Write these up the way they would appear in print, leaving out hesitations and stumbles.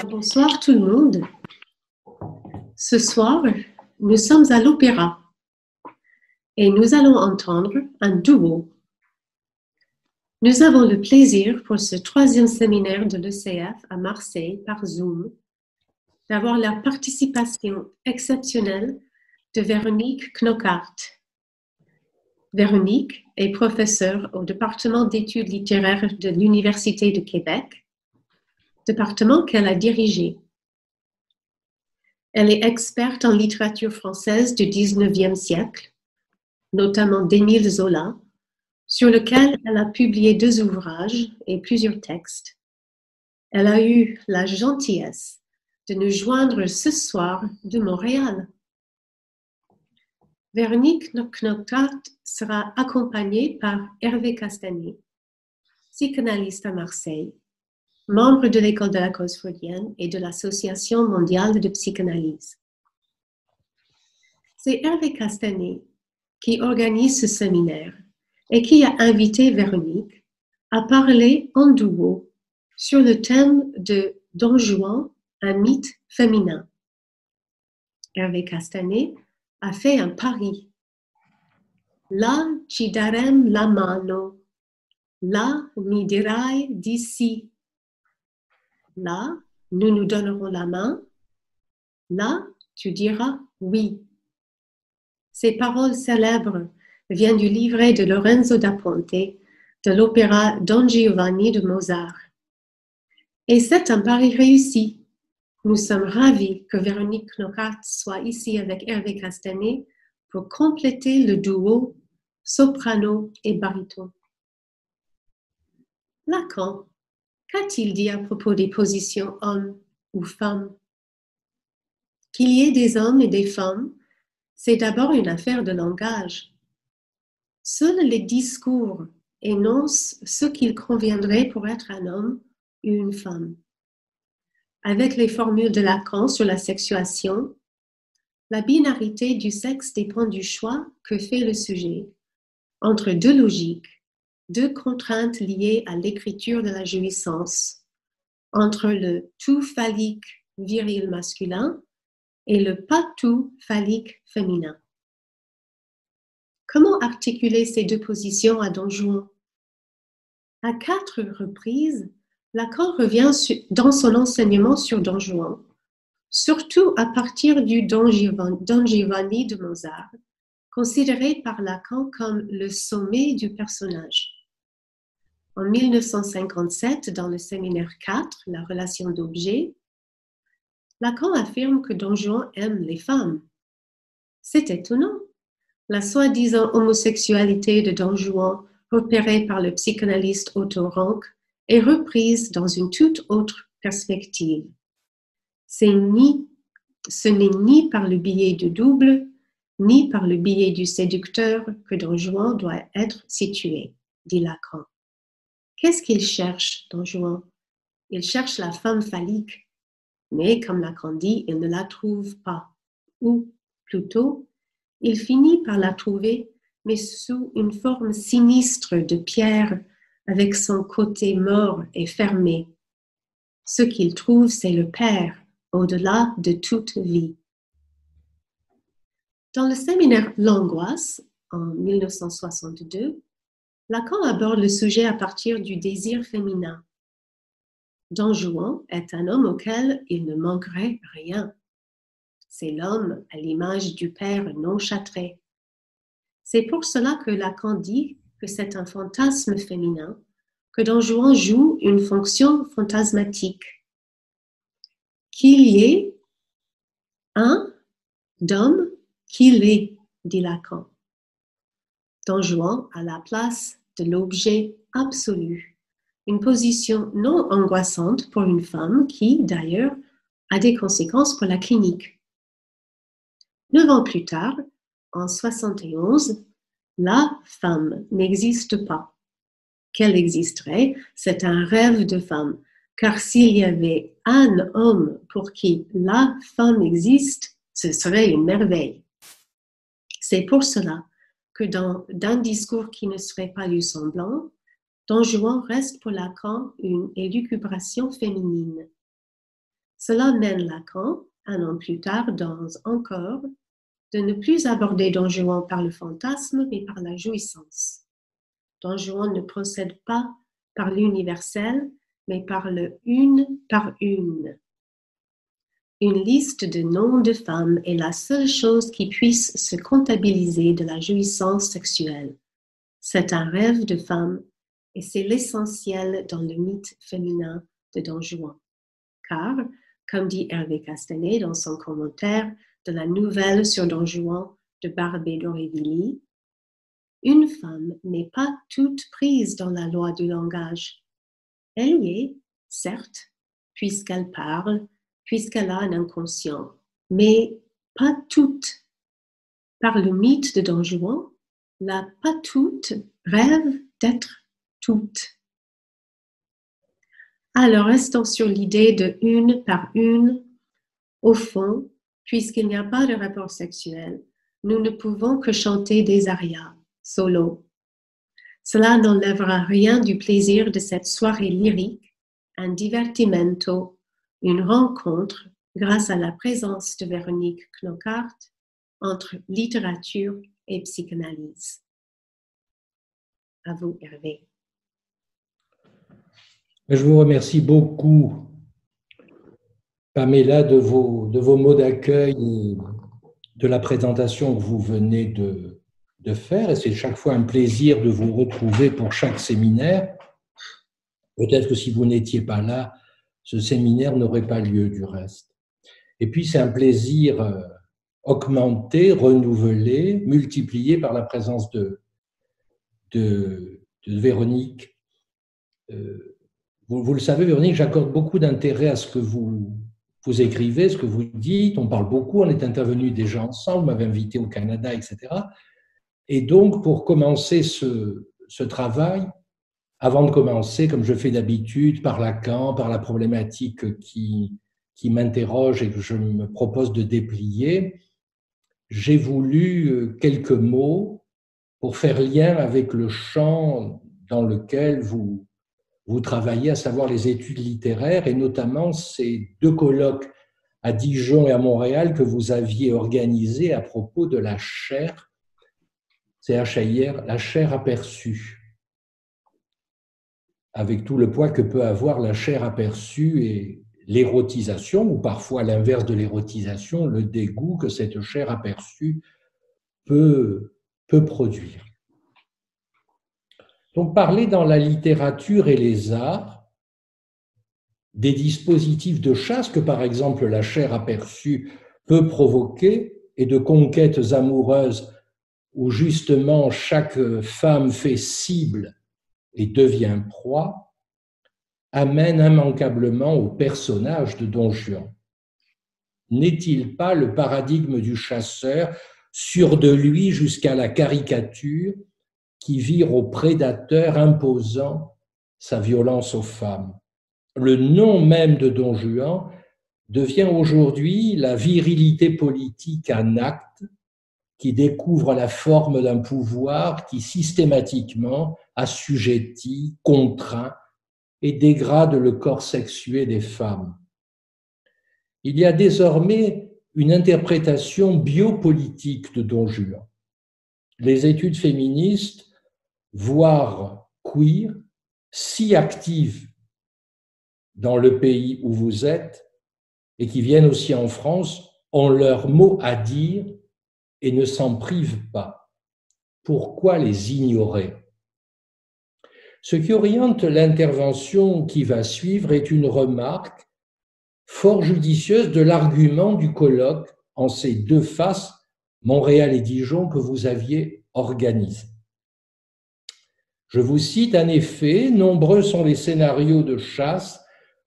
Bonsoir tout le monde. Ce soir, nous sommes à l'opéra et nous allons entendre un duo. Nous avons le plaisir pour ce 3e séminaire de l'ECF à Marseille par Zoom d'avoir la participation exceptionnelle de Véronique Knockaert. Véronique est professeure au département d'études littéraires de l'Université de Québec, département qu'elle a dirigé. Elle est experte en littérature française du 19e siècle, notamment d'Émile Zola, sur lequel elle a publié 2 ouvrages et plusieurs textes. Elle a eu la gentillesse de nous joindre ce soir de Montréal. Véronique Knockaert sera accompagnée par Hervé Castanet, psychanalyste à Marseille, membre de l'École de la cause freudienne et de l'Association mondiale de psychanalyse. C'est Hervé Castanet qui organise ce séminaire et qui a invité Véronique à parler en duo sur le thème de Don Juan, un mythe féminin. Hervé Castanet a fait un pari. Là ci darem la mano, là mi dirai di sì. Là, nous nous donnerons la main. Là, tu diras oui. Ces paroles célèbres viennent du livret de Lorenzo da Ponte de l'opéra Don Giovanni de Mozart. Et c'est un pari réussi. Nous sommes ravis que Véronique Knockaert soit ici avec Hervé Castanet pour compléter le duo soprano et baryton. Lacan, qu'a-t-il dit à propos des positions hommes ou femmes? Qu'il y ait des hommes et des femmes, c'est d'abord une affaire de langage. Seuls les discours énoncent ce qu'il conviendrait pour être un homme ou une femme. Avec les formules de Lacan sur la sexuation, la binarité du sexe dépend du choix que fait le sujet entre 2 logiques, 2 contraintes liées à l'écriture de la jouissance, entre le tout phallique viril masculin et le pas tout phallique féminin. Comment articuler ces 2 positions à Don Juan? À 4 reprises, Lacan revient dans son enseignement sur Don Juan, surtout à partir du Don Giovanni de Mozart, considéré par Lacan comme le sommet du personnage. En 1957, dans le séminaire 4, la relation d'objet, Lacan affirme que Don Juan aime les femmes. C'est étonnant. La soi-disant homosexualité de Don Juan, repérée par le psychanalyste Otto Rank, est reprise dans une toute autre perspective. Ce n'est ni par le biais du double, ni par le biais du séducteur que Don Juan doit être situé, dit Lacan. Qu'est-ce qu'il cherche, Don Juan? Il cherche la femme phallique, mais comme Lacan dit, il ne la trouve pas. Ou, plutôt, il finit par la trouver, mais sous une forme sinistre de pierre, avec son côté mort et fermé. Ce qu'il trouve, c'est le Père, au-delà de toute vie. Dans le séminaire L'Angoisse, en 1962, Lacan aborde le sujet à partir du désir féminin. Don Juan est un homme auquel il ne manquerait rien. C'est l'homme à l'image du Père non châtré. C'est pour cela que Lacan dit que c'est un fantasme féminin, que Don Juan joue une fonction fantasmatique. qu'il y ait un d'homme qui l'est, dit Lacan. Don Juan à la place de l'objet absolu, une position non angoissante pour une femme qui, d'ailleurs, a des conséquences pour la clinique. 9 ans plus tard, en 71, la femme n'existe pas. Qu'elle existerait, c'est un rêve de femme, car s'il y avait un homme pour qui la femme existe, ce serait une merveille. C'est pour cela que d'un discours qui ne serait pas lu semblant, Don Juan reste pour Lacan une élucubration féminine. Cela mène Lacan, un an plus tard, dans Encore, de ne plus aborder Don Juan par le fantasme, mais par la jouissance. Don Juan ne procède pas par l'universel, mais par le une par une. Une liste de noms de femmes est la seule chose qui puisse se comptabiliser de la jouissance sexuelle. C'est un rêve de femme et c'est l'essentiel dans le mythe féminin de Don Juan. Car, comme dit Hervé Castanet dans son commentaire de la nouvelle sur Don Juan de Barbé d'Aurevilly, une femme n'est pas toute prise dans la loi du langage. Elle y est, certes, puisqu'elle parle, puisqu'elle a un inconscient, mais pas toute. Par le mythe de Don Juan, la pas toute rêve d'être toute. Alors, restons sur l'idée de une par une. Au fond, puisqu'il n'y a pas de rapport sexuel, nous ne pouvons que chanter des arias, solo. Cela n'enlèvera rien du plaisir de cette soirée lyrique, un divertimento, une rencontre grâce à la présence de Véronique Knockaert entre littérature et psychanalyse. À vous, Hervé. Je vous remercie beaucoup, Pamela, de vos mots d'accueil et de la présentation que vous venez de faire. Et c'est chaque fois un plaisir de vous retrouver pour chaque séminaire. Peut-être que si vous n'étiez pas là, ce séminaire n'aurait pas lieu du reste. Et puis, c'est un plaisir augmenté, renouvelé, multiplié par la présence de Véronique. Vous le savez, Véronique, j'accorde beaucoup d'intérêt à ce que vous écrivez, ce que vous dites. On parle beaucoup, on est intervenus déjà ensemble, vous m'avez invité au Canada, etc. Et donc, pour commencer ce travail, avant de commencer, comme je fais d'habitude, par Lacan, par la problématique qui m'interroge et que je me propose de déplier, j'ai voulu quelques mots pour faire lien avec le champ dans lequel vous travaillez, à savoir les études littéraires, et notamment ces 2 colloques à Dijon et à Montréal que vous aviez organisés à propos de la chair, CHAIR, la chair aperçue, avec tout le poids que peut avoir la chair aperçue et l'érotisation, ou parfois l'inverse de l'érotisation, le dégoût que cette chair aperçue peut produire. Donc, parler dans la littérature et les arts des dispositifs de chasse que, par exemple, la chair aperçue peut provoquer et de conquêtes amoureuses où justement chaque femme fait cible et devient proie, amène immanquablement au personnage de Don Juan. N'est-il pas le paradigme du chasseur, sûr de lui jusqu'à la caricature, qui vire au prédateur imposant sa violence aux femmes? Le nom même de Don Juan devient aujourd'hui la virilité politique en acte qui découvre la forme d'un pouvoir qui systématiquement assujettit, contraint et dégrade le corps sexué des femmes. Il y a désormais une interprétation biopolitique de Don Juan. Les études féministes, voire queer, si actives dans le pays où vous êtes et qui viennent aussi en France, ont leur mot à dire et ne s'en privent pas. Pourquoi les ignorer? Ce qui oriente l'intervention qui va suivre est une remarque fort judicieuse de l'argument du colloque en ces deux faces, Montréal et Dijon, que vous aviez organisé. Je vous cite, en effet, nombreux sont les scénarios de chasse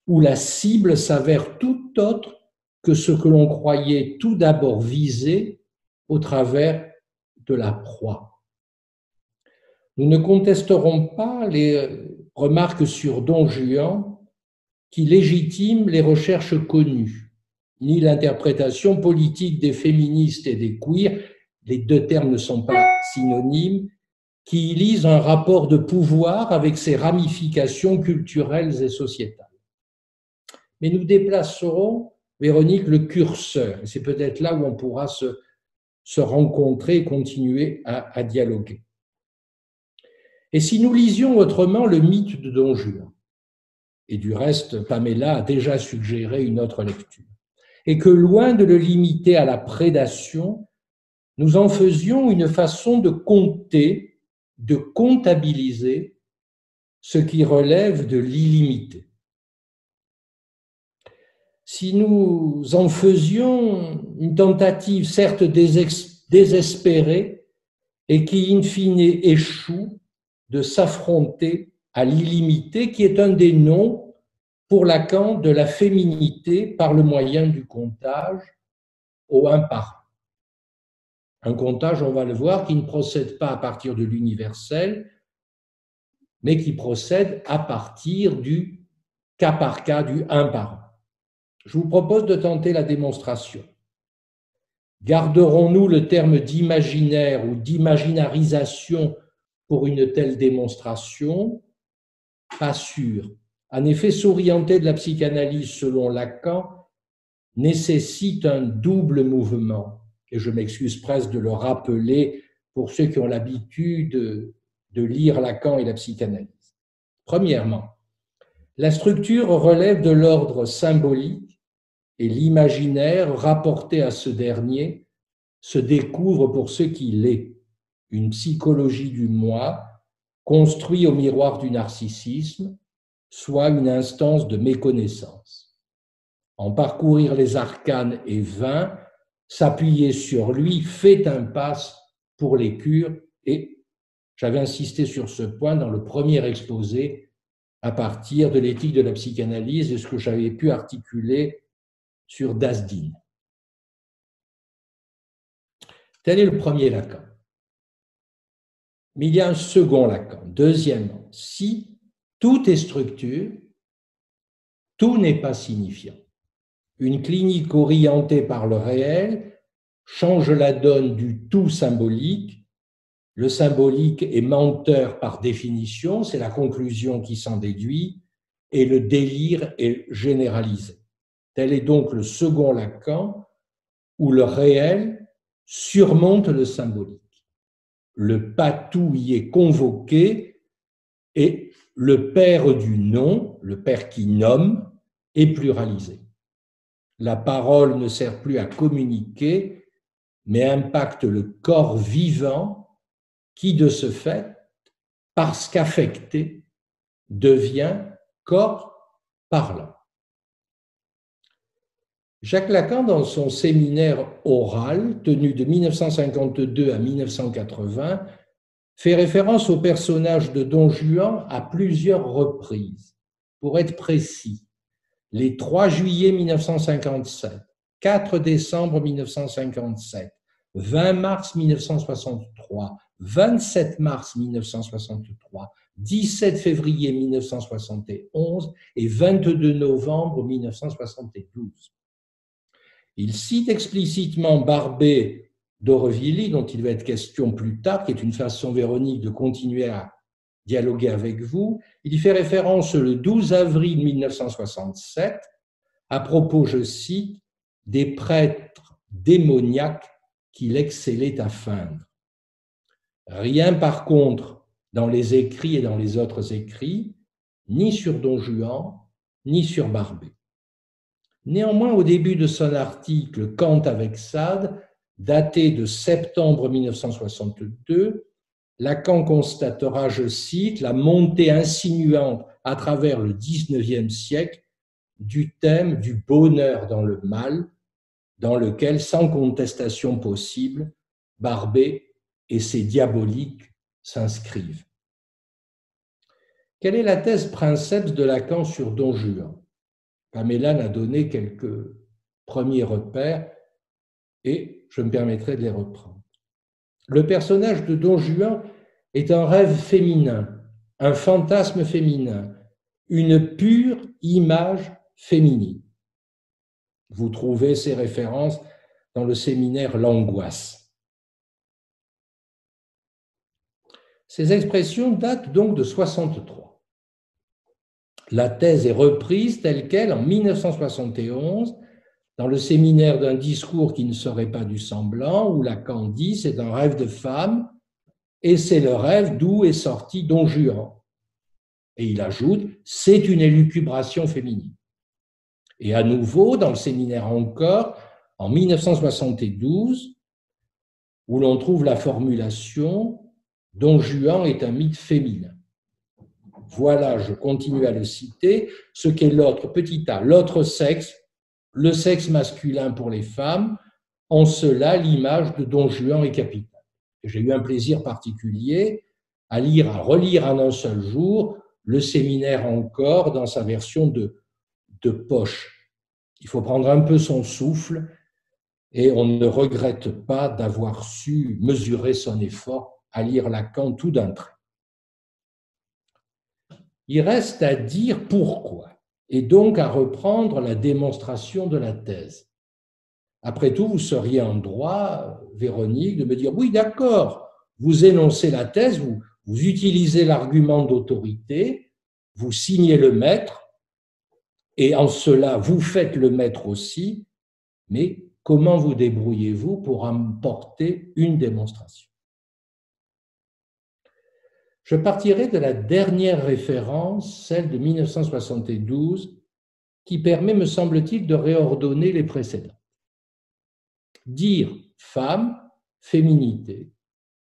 où la cible s'avère tout autre que ce que l'on croyait tout d'abord viser au travers de la proie. Nous ne contesterons pas les remarques sur Don Juan qui légitiment les recherches connues, ni l'interprétation politique des féministes et des queers, les deux termes ne sont pas synonymes, qui y lisent un rapport de pouvoir avec ses ramifications culturelles et sociétales. Mais nous déplacerons, Véronique, le curseur, et c'est peut-être là où on pourra se rencontrer et continuer à dialoguer. Et si nous lisions autrement le mythe de Don Juan, et du reste, Pamela a déjà suggéré une autre lecture, et que loin de le limiter à la prédation, nous en faisions une façon de compter, de comptabiliser ce qui relève de l'illimité. Si nous en faisions une tentative certes désespérée et qui in fine échoue de s'affronter à l'illimité qui est un des noms pour Lacan de la féminité par le moyen du comptage au 1 par 1. Un comptage, on va le voir, qui ne procède pas à partir de l'universel, mais qui procède à partir du cas par cas, du 1 par 1. Je vous propose de tenter la démonstration. Garderons-nous le terme d'imaginaire ou d'imaginarisation pour une telle démonstration? Pas sûr. En effet, s'orienter de la psychanalyse selon Lacan nécessite un double mouvement, et je m'excuse presque de le rappeler pour ceux qui ont l'habitude de lire Lacan et la psychanalyse. Premièrement, la structure relève de l'ordre symbolique et l'imaginaire rapporté à ce dernier se découvre pour ce qu'il est, une psychologie du moi construit au miroir du narcissisme, soit une instance de méconnaissance. En parcourir les arcanes est vain, s'appuyer sur lui fait impasse pour les cures, et j'avais insisté sur ce point dans le premier exposé à partir de l'éthique de la psychanalyse et ce que j'avais pu articuler sur Dasdin. Tel est le premier Lacan. Mais il y a un second Lacan. Deuxièmement, si tout est structure, tout n'est pas signifiant. Une clinique orientée par le réel change la donne du tout symbolique. Le symbolique est menteur par définition, c'est la conclusion qui s'en déduit, et le délire est généralisé. Tel est donc le second Lacan, où le réel surmonte le symbolique. Le patou y est convoqué et le père du nom, le père qui nomme, est pluralisé. La parole ne sert plus à communiquer, mais impacte le corps vivant qui, de ce fait, parce qu'affecté, devient corps parlant. Jacques Lacan, dans son séminaire oral, tenu de 1952 à 1980, fait référence au personnage de Don Juan à plusieurs reprises. Pour être précis, les 3 juillet 1957, 4 décembre 1957, 20 mars 1963, 27 mars 1963, 17 février 1971 et 22 novembre 1972. Il cite explicitement Barbé d'Aurevilly, dont il va être question plus tard, qui est une façon, Véronique, de continuer à dialoguer avec vous. Il y fait référence le 12 avril 1967 à propos, je cite, des prêtres démoniaques qu'il excellait à feindre. Rien par contre dans les écrits et dans les autres écrits, ni sur Don Juan, ni sur Barbé. Néanmoins, au début de son article « Kant avec Sade », daté de septembre 1962, Lacan constatera, je cite, la montée insinuante à travers le XIXe siècle du thème du bonheur dans le mal, dans lequel, sans contestation possible, Barbey et ses diaboliques s'inscrivent. Quelle est la thèse princeps de Lacan sur Don Juan? Pamela n'a donné quelques premiers repères et je me permettrai de les reprendre. Le personnage de Don Juan est un rêve féminin, un fantasme féminin, une pure image féminine. Vous trouvez ces références dans le séminaire L'Angoisse. Ces expressions datent donc de 1963. La thèse est reprise telle qu'elle en 1971 dans le séminaire d'un discours qui ne serait pas du semblant, où Lacan dit « c'est un rêve de femme et c'est le rêve d'où est sorti Don Juan ». Et il ajoute « c'est une élucubration féminine ». Et à nouveau, dans le séminaire encore, en 1972, où l'on trouve la formulation « Don Juan est un mythe féminin ». Voilà, je continue à le citer, ce qu'est l'autre, petit a, l'autre sexe, le sexe masculin pour les femmes, en cela l'image de Don Juan est capitale. J'ai eu un plaisir particulier à relire en un seul jour le séminaire encore dans sa version de poche. Il faut prendre un peu son souffle et on ne regrette pas d'avoir su mesurer son effort à lire Lacan tout d'un trait. Il reste à dire pourquoi, et donc à reprendre la démonstration de la thèse. Après tout, vous seriez en droit, Véronique, de me dire « oui, d'accord, vous énoncez la thèse, vous utilisez l'argument d'autorité, vous signez le maître, et en cela, vous faites le maître aussi, mais comment vous débrouillez-vous pour en porter une démonstration ?» Je partirai de la dernière référence, celle de 1972, qui permet, me semble-t-il, de réordonner les précédents. Dire femme, féminité,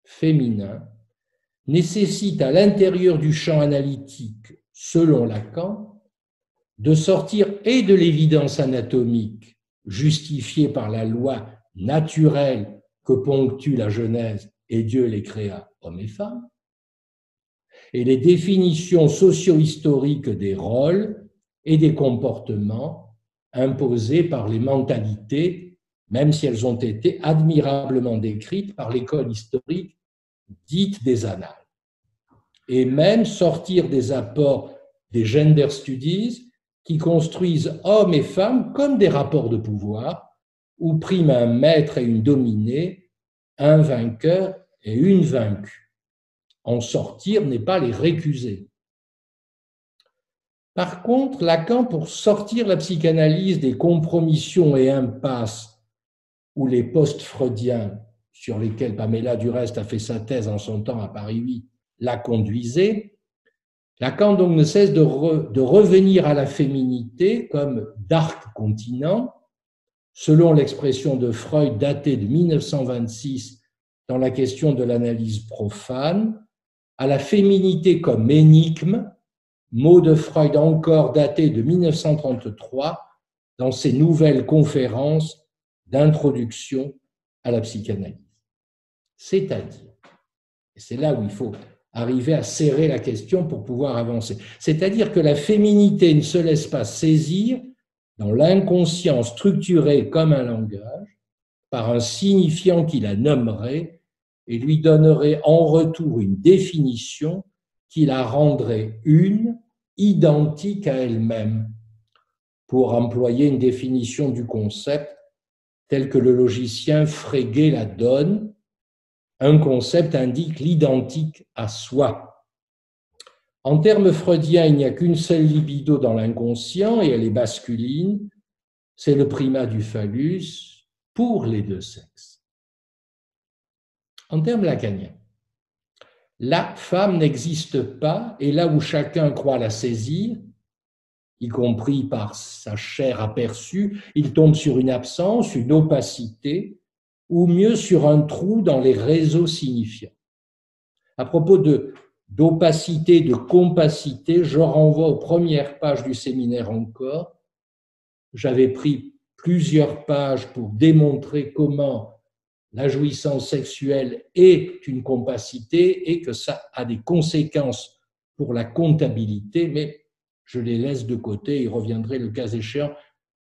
féminin, nécessite à l'intérieur du champ analytique, selon Lacan, de sortir et de l'évidence anatomique justifiée par la loi naturelle que ponctue la Genèse et Dieu les créa hommes et femmes, et les définitions socio-historiques des rôles et des comportements imposés par les mentalités, même si elles ont été admirablement décrites par l'école historique dite des annales. Et même sortir des apports des gender studies qui construisent hommes et femmes comme des rapports de pouvoir où priment un maître et une dominée, un vainqueur et une vaincue. En sortir n'est pas les récuser. Par contre, Lacan, pour sortir la psychanalyse des compromissions et impasses ou les post-freudiens, sur lesquels Pamela, du reste, a fait sa thèse en son temps à Paris 8, la conduisait, Lacan donc ne cesse de revenir à la féminité comme dark continent, selon l'expression de Freud datée de 1926 dans la question de l'analyse profane, à la féminité comme énigme, mot de Freud encore daté de 1933 dans ses nouvelles conférences d'introduction à la psychanalyse. C'est-à-dire, et c'est là où il faut arriver à serrer la question pour pouvoir avancer, c'est-à-dire que la féminité ne se laisse pas saisir dans l'inconscient structuré comme un langage par un signifiant qui la nommerait et lui donnerait en retour une définition qui la rendrait une, identique à elle-même, pour employer une définition du concept tel que le logicien Frege la donne. Un concept indique l'identique à soi. En termes freudiens, il n'y a qu'une seule libido dans l'inconscient et elle est masculine, c'est le primat du phallus pour les deux sexes. En termes lacaniens, la femme n'existe pas et là où chacun croit la saisir, y compris par sa chair aperçue, il tombe sur une absence, une opacité, ou mieux sur un trou dans les réseaux signifiants. À propos d'opacité, de compacité, je renvoie aux premières pages du séminaire encore, j'avais pris plusieurs pages pour démontrer comment la jouissance sexuelle est une compacité et que ça a des conséquences pour la comptabilité, mais je les laisse de côté et reviendrai le cas échéant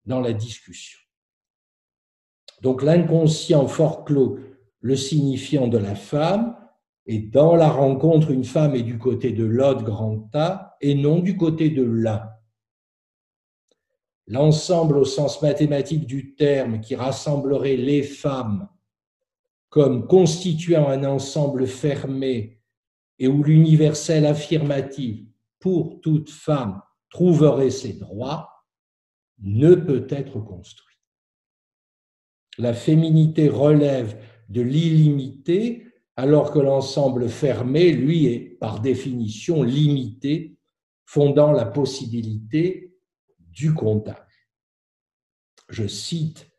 dans la discussion. Donc l'inconscient forclos, le signifiant de la femme, et dans la rencontre, une femme est du côté de l'autre grand A et non du côté de l'un. L'ensemble au sens mathématique du terme qui rassemblerait les femmes comme constituant un ensemble fermé et où l'universel affirmatif pour toute femme trouverait ses droits, ne peut être construit. La féminité relève de l'illimité, alors que l'ensemble fermé, lui, est par définition limité, fondant la possibilité du comptage. Je cite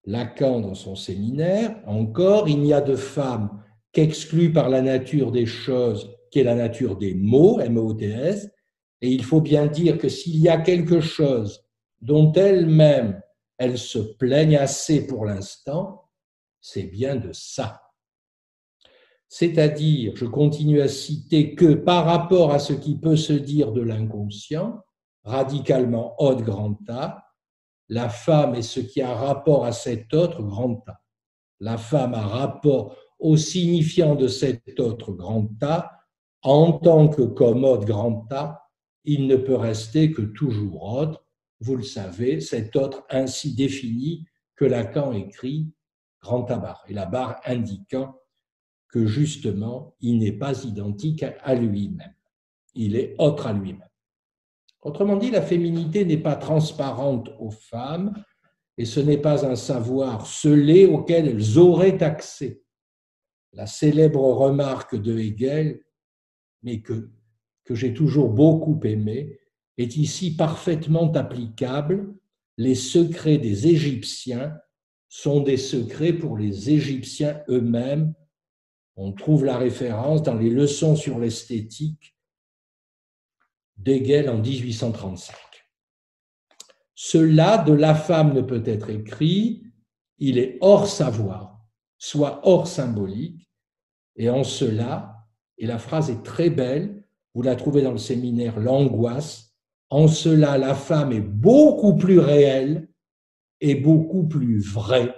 Lacan dans son séminaire, encore, il n'y a de femme qu'exclue par la nature des choses, qui est la nature des mots, M-O-T-S, et il faut bien dire que s'il y a quelque chose dont elle-même elle se plaigne assez pour l'instant, c'est bien de ça. C'est-à-dire, je continue à citer que par rapport à ce qui peut se dire de l'inconscient, radicalement haute grand A, la femme est ce qui a rapport à cet autre grand A. La femme a rapport au signifiant de cet autre grand A, en tant que comme autre grand A, il ne peut rester que toujours autre. Vous le savez, cet autre ainsi défini que Lacan écrit grand A barre, et la barre indiquant que justement, il n'est pas identique à lui-même. Il est autre à lui-même. Autrement dit, la féminité n'est pas transparente aux femmes et ce n'est pas un savoir scellé auquel elles auraient accès. La célèbre remarque de Hegel, mais que j'ai toujours beaucoup aimée, est ici parfaitement applicable. Les secrets des Égyptiens sont des secrets pour les Égyptiens eux-mêmes. On trouve la référence dans les leçons sur l'esthétique d'Hegel en 1835. Cela de la femme ne peut être écrit, il est hors savoir, soit hors symbolique, et en cela, et la phrase est très belle, vous la trouvez dans le séminaire L'Angoisse, en cela la femme est beaucoup plus réelle et beaucoup plus vraie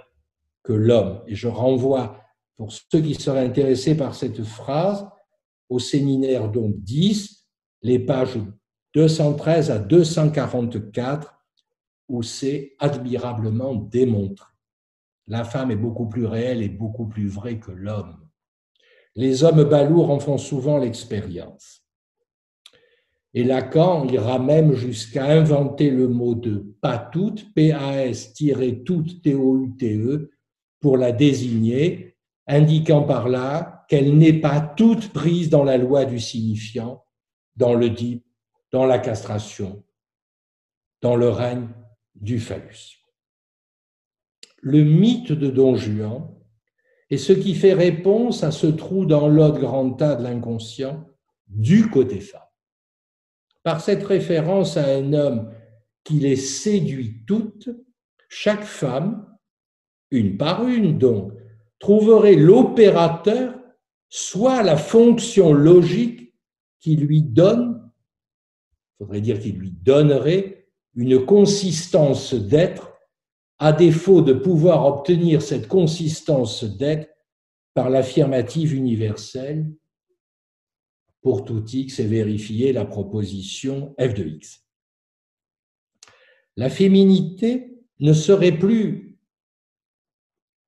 que l'homme. Et je renvoie, pour ceux qui seraient intéressés par cette phrase, au séminaire donc 10, les pages 213 à 244, où c'est admirablement démontré. La femme est beaucoup plus réelle et beaucoup plus vraie que l'homme. Les hommes balourds en font souvent l'expérience. Et Lacan ira même jusqu'à inventer le mot de pas toute, P-A-S-toute, T-O-U-T-E, pour la désigner, indiquant par là qu'elle n'est pas toute prise dans la loi du signifiant, dans l'Oedipe, dans la castration, dans le règne du phallus. Le mythe de Don Juan est ce qui fait réponse à ce trou dans l'autre grand tas de l'inconscient du côté femme. Par cette référence à un homme qui les séduit toutes, chaque femme, une par une donc, trouverait l'opérateur, soit la fonction logique qui lui donne, il faudrait dire qu'il lui donnerait une consistance d'être, à défaut de pouvoir obtenir cette consistance d'être par l'affirmative universelle pour tout x et vérifier la proposition f de x. La féminité ne serait plus,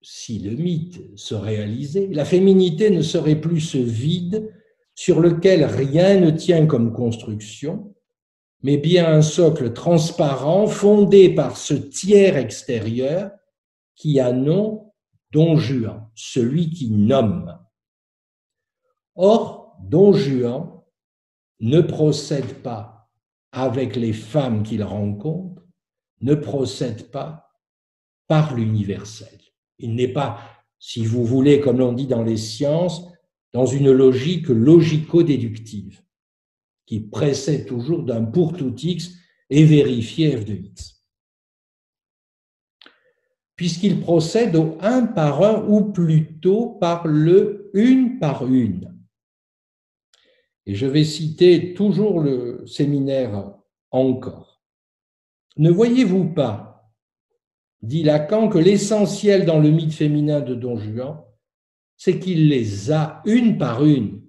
si le mythe se réalisait, la féminité ne serait plus ce vide sur lequel rien ne tient comme construction, mais bien un socle transparent fondé par ce tiers extérieur qui a nom Don Juan, celui qui nomme. Or, Don Juan ne procède pas avec les femmes qu'il rencontre, ne procède pas par l'universel. Il n'est pas, si vous voulez, comme l'on dit dans les sciences, dans une logique logico-déductive qui précède toujours d'un pour tout x et vérifier f de x. puisqu'il procède au un par un ou plutôt par le une par une. Et je vais citer toujours le séminaire encore. Ne voyez-vous pas, dit Lacan, que l'essentiel dans le mythe féminin de Don Juan, c'est qu'il les a une par une,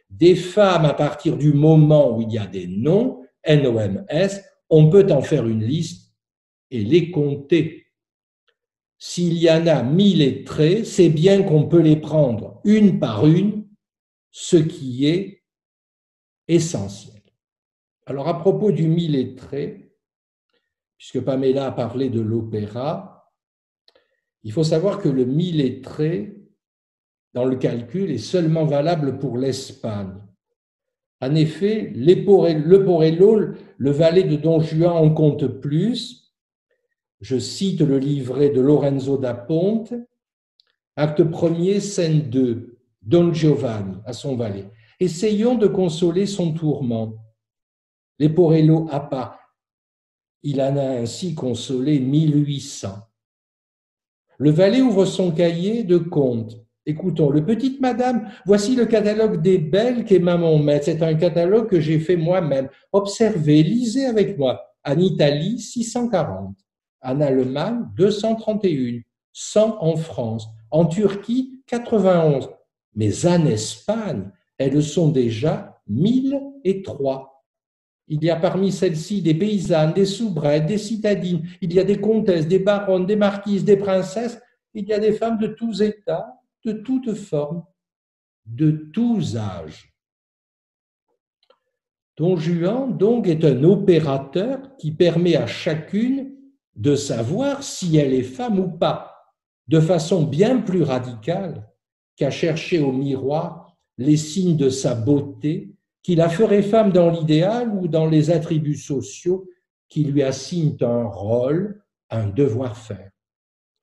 des femmes à partir du moment où il y a des noms, N-O-M-S, on peut en faire une liste et les compter. S'il y en a 1000 traits, c'est bien qu'on peut les prendre une par une, ce qui est essentiel. Alors à propos du 1000 traits, puisque Pamela a parlé de l'opéra, il faut savoir que le 1000 traits dans le calcul est seulement valable pour l'Espagne. En effet, le Porello, le valet de Don Juan, en compte plus. Je cite le livret de Lorenzo da Ponte, acte 1er, scène 2, Don Giovanni à son valet. Essayons de consoler son tourment. Leporello a pas. Il en a ainsi consolé 1800. Le valet ouvre son cahier de comptes. Écoutons, le petite madame, voici le catalogue des belles qu'est mon maître. C'est un catalogue que j'ai fait moi-même. Observez, lisez avec moi. En Italie, 640. En Allemagne, 231. 100 en France. En Turquie, 91. Mais en Espagne, elles sont déjà 1003. Il y a parmi celles-ci des paysannes, des soubrettes, des citadines, il y a des comtesses, des baronnes, des marquises, des princesses, il y a des femmes de tous états, de toutes formes, de tous âges. Don Juan, donc, est un opérateur qui permet à chacune de savoir si elle est femme ou pas, de façon bien plus radicale qu'à chercher au miroir les signes de sa beauté qui la ferait femme dans l'idéal ou dans les attributs sociaux qui lui assignent un rôle, un devoir-faire.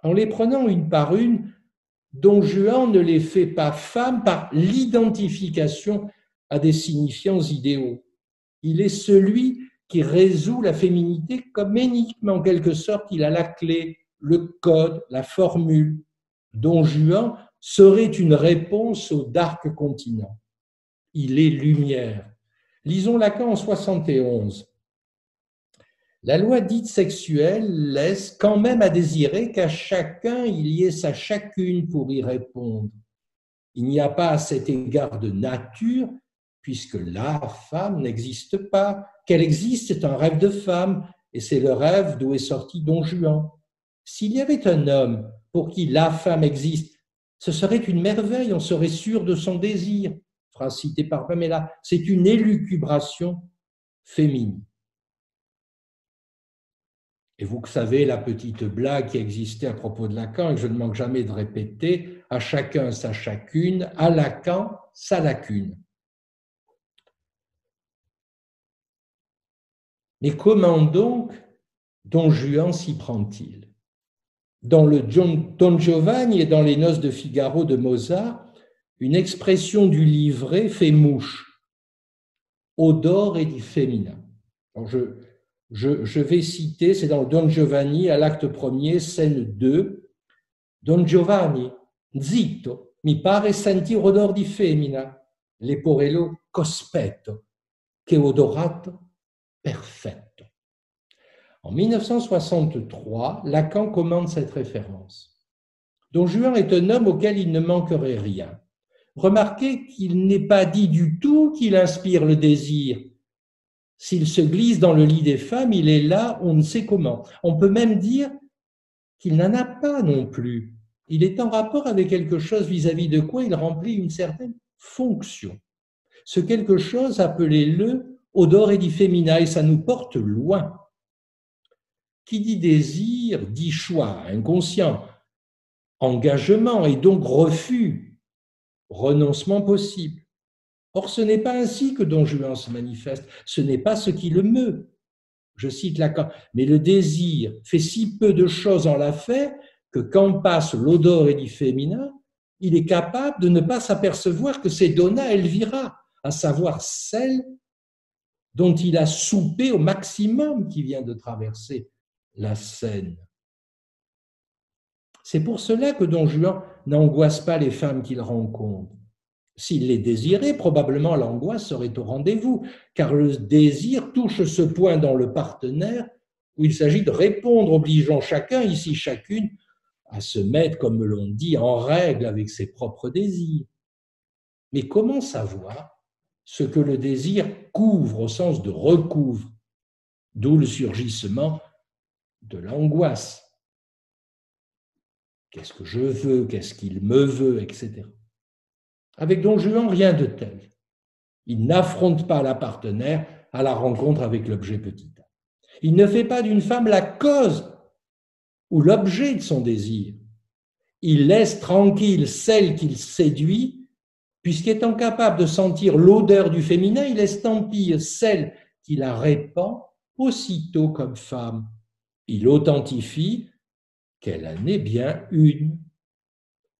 En les prenant une par une, Don Juan ne les fait pas femmes par l'identification à des signifiants idéaux. Il est celui qui résout la féminité comme énigme, en quelque sorte. Il a la clé, le code, la formule. Don Juan serait une réponse au Dark Continent. Il est lumière. Lisons Lacan en 71. La loi dite sexuelle laisse quand même à désirer qu'à chacun il y ait sa chacune pour y répondre. Il n'y a pas à cet égard de nature, puisque la femme n'existe pas. Qu'elle existe, c'est un rêve de femme, et c'est le rêve d'où est sorti Don Juan. S'il y avait un homme pour qui la femme existe, ce serait une merveille, on serait sûr de son désir. Phrase citée par Pamela, c'est une élucubration féminine. Et vous savez la petite blague qui existait à propos de Lacan, et que je ne manque jamais de répéter, à chacun sa chacune, à Lacan sa lacune. Mais comment donc Don Juan s'y prend-il? Dans le Don Giovanni et dans les Noces de Figaro de Mozart, une expression du livret fait mouche. Odore et di femina. Alors je vais citer, c'est dans le Don Giovanni, à l'acte 1er, scène 2. Don Giovanni, zitto, mi pare sentir odor di femmina. Leporello, cospetto, che odorato perfetto. En 1963, Lacan commande cette référence. Don Juan est un homme auquel il ne manquerait rien. Remarquez qu'il n'est pas dit du tout qu'il inspire le désir. S'il se glisse dans le lit des femmes, il est là, on ne sait comment. On peut même dire qu'il n'en a pas non plus. Il est en rapport avec quelque chose vis-à-vis de quoi il remplit une certaine fonction. Ce quelque chose, appelez-le odore et di femina, et ça nous porte loin. Qui dit désir dit choix, inconscient, engagement et donc refus, renoncement possible. Or, ce n'est pas ainsi que Don Juan se manifeste, ce n'est pas ce qui le meut. Je cite Lacan, mais le désir fait si peu de choses en l'affaire que quand passe l'odore et di femina, il est capable de ne pas s'apercevoir que c'est Donna Elvira, à savoir celle dont il a soupé au maximum qui vient de traverser la scène. C'est pour cela que Don Juan n'angoisse pas les femmes qu'il rencontre. S'il les désirait, probablement l'angoisse serait au rendez-vous, car le désir touche ce point dans le partenaire où il s'agit de répondre, obligeant chacun, ici chacune, à se mettre, comme l'on dit, en règle avec ses propres désirs. Mais comment savoir ce que le désir couvre au sens de recouvre, d'où le surgissement de l'angoisse. Qu'est-ce que je veux, qu'est-ce qu'il me veut, etc. Avec Don Juan, rien de tel. Il n'affronte pas la partenaire à la rencontre avec l'objet petit a. Il ne fait pas d'une femme la cause ou l'objet de son désir. Il laisse tranquille celle qu'il séduit, puisqu'étant capable de sentir l'odeur du féminin, il estampille celle qui la répand aussitôt comme femme. Il authentifie qu'elle en est bien une.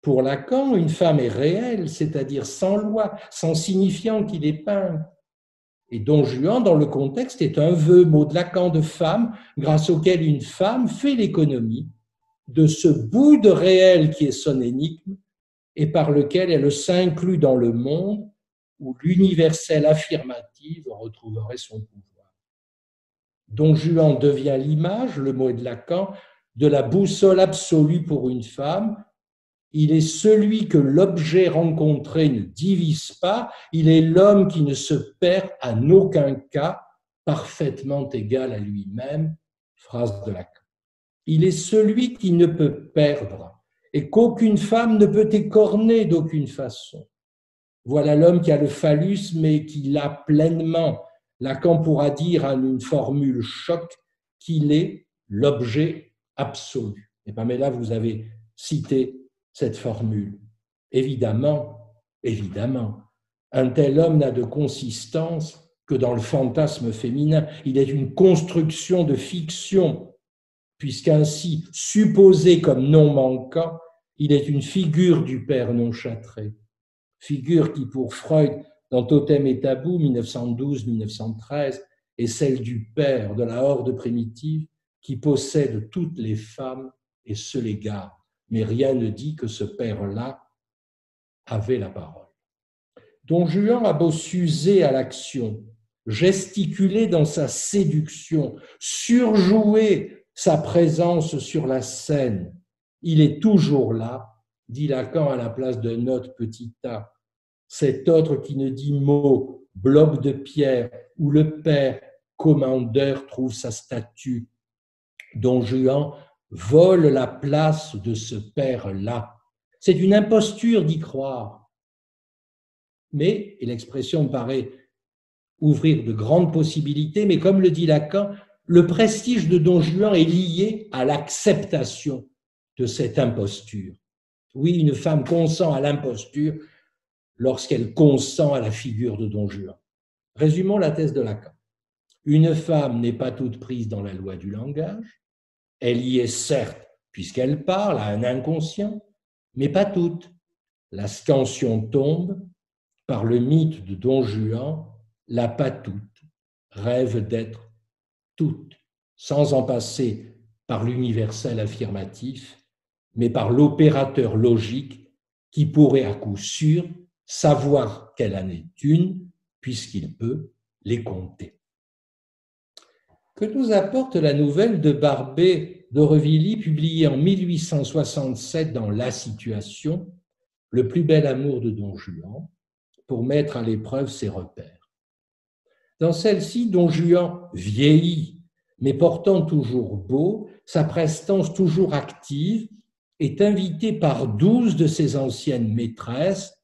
Pour Lacan, une femme est réelle, c'est-à-dire sans loi, sans signifiant qu'il est peint. Et Don Juan, dans le contexte, est un vœu, mot de Lacan de femme, grâce auquel une femme fait l'économie de ce bout de réel qui est son énigme et par lequel elle s'inclut dans le monde où l'universel affirmative retrouverait son pouvoir. Don Juan devient l'image, le mot est de Lacan, de la boussole absolue pour une femme. Il est celui que l'objet rencontré ne divise pas, il est l'homme qui ne se perd en aucun cas, parfaitement égal à lui-même, phrase de Lacan. Il est celui qui ne peut perdre et qu'aucune femme ne peut écorner d'aucune façon. Voilà l'homme qui a le phallus, mais qui l'a pleinement. Lacan pourra dire en une formule choc qu'il est l'objet absolu. Et Pamela, vous avez cité cette formule. Évidemment, un tel homme n'a de consistance que dans le fantasme féminin. Il est une construction de fiction, puisqu'ainsi, supposé comme non manquant, il est une figure du père non châtré. Figure qui, pour Freud, dans Totem et Tabou, 1912-1913, est celle du père de la horde primitive qui possède toutes les femmes et se les garde. Mais rien ne dit que ce père-là avait la parole. Don Juan a beau s'user à l'action, gesticuler dans sa séduction, surjouer sa présence sur la scène, il est toujours là, dit Lacan à la place d'un autre petit a, cet autre qui ne dit mot, bloc de pierre, où le père commandeur trouve sa statue. Don Juan vole la place de ce père-là. C'est une imposture d'y croire. Mais, et l'expression me paraît ouvrir de grandes possibilités, mais comme le dit Lacan, le prestige de Don Juan est lié à l'acceptation de cette imposture. Oui, une femme consent à l'imposture lorsqu'elle consent à la figure de Don Juan. Résumons la thèse de Lacan. Une femme n'est pas toute prise dans la loi du langage. Elle y est certes, puisqu'elle parle à un inconscient, mais pas toute. La scansion tombe, par le mythe de Don Juan, la pas toute rêve d'être toute, sans en passer par l'universel affirmatif, mais par l'opérateur logique qui pourrait à coup sûr savoir qu'elle en est une, puisqu'il peut les compter. Que nous apporte la nouvelle de Barbé d'Aurevilly, publiée en 1867 dans La Situation, le plus bel amour de Don Juan, pour mettre à l'épreuve ses repères. Dans celle-ci, Don Juan vieillit, mais portant toujours beau, sa prestance toujours active, est invité par 12 de ses anciennes maîtresses.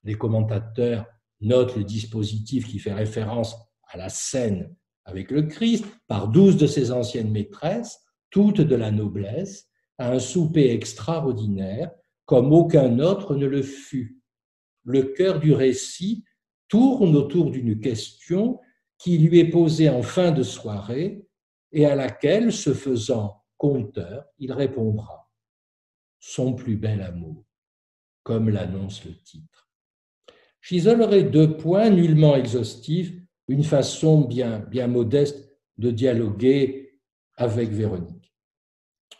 Les commentateurs notent le dispositif qui fait référence à la scène avec le Christ, par 12 de ses anciennes maîtresses, toutes de la noblesse, à un souper extraordinaire, comme aucun autre ne le fut. Le cœur du récit tourne autour d'une question qui lui est posée en fin de soirée et à laquelle, se faisant conteur, il répondra « Son plus bel amour », comme l'annonce le titre. J'isolerai 2 points nullement exhaustifs, une façon bien modeste de dialoguer avec Véronique.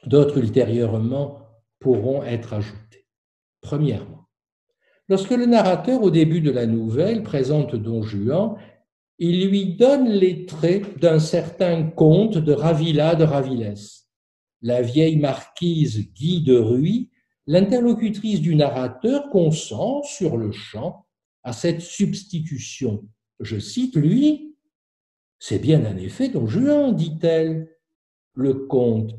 D'autres ultérieurement pourront être ajoutées. Premièrement, lorsque le narrateur, au début de la nouvelle, présente Don Juan, il lui donne les traits d'un certain comte de Ravilla de Ravilès. La vieille marquise Guy de Ruy, l'interlocutrice du narrateur, consent sur le champ à cette substitution. Je cite, lui, « C'est bien en effet Don Juan, dit-elle. Le comte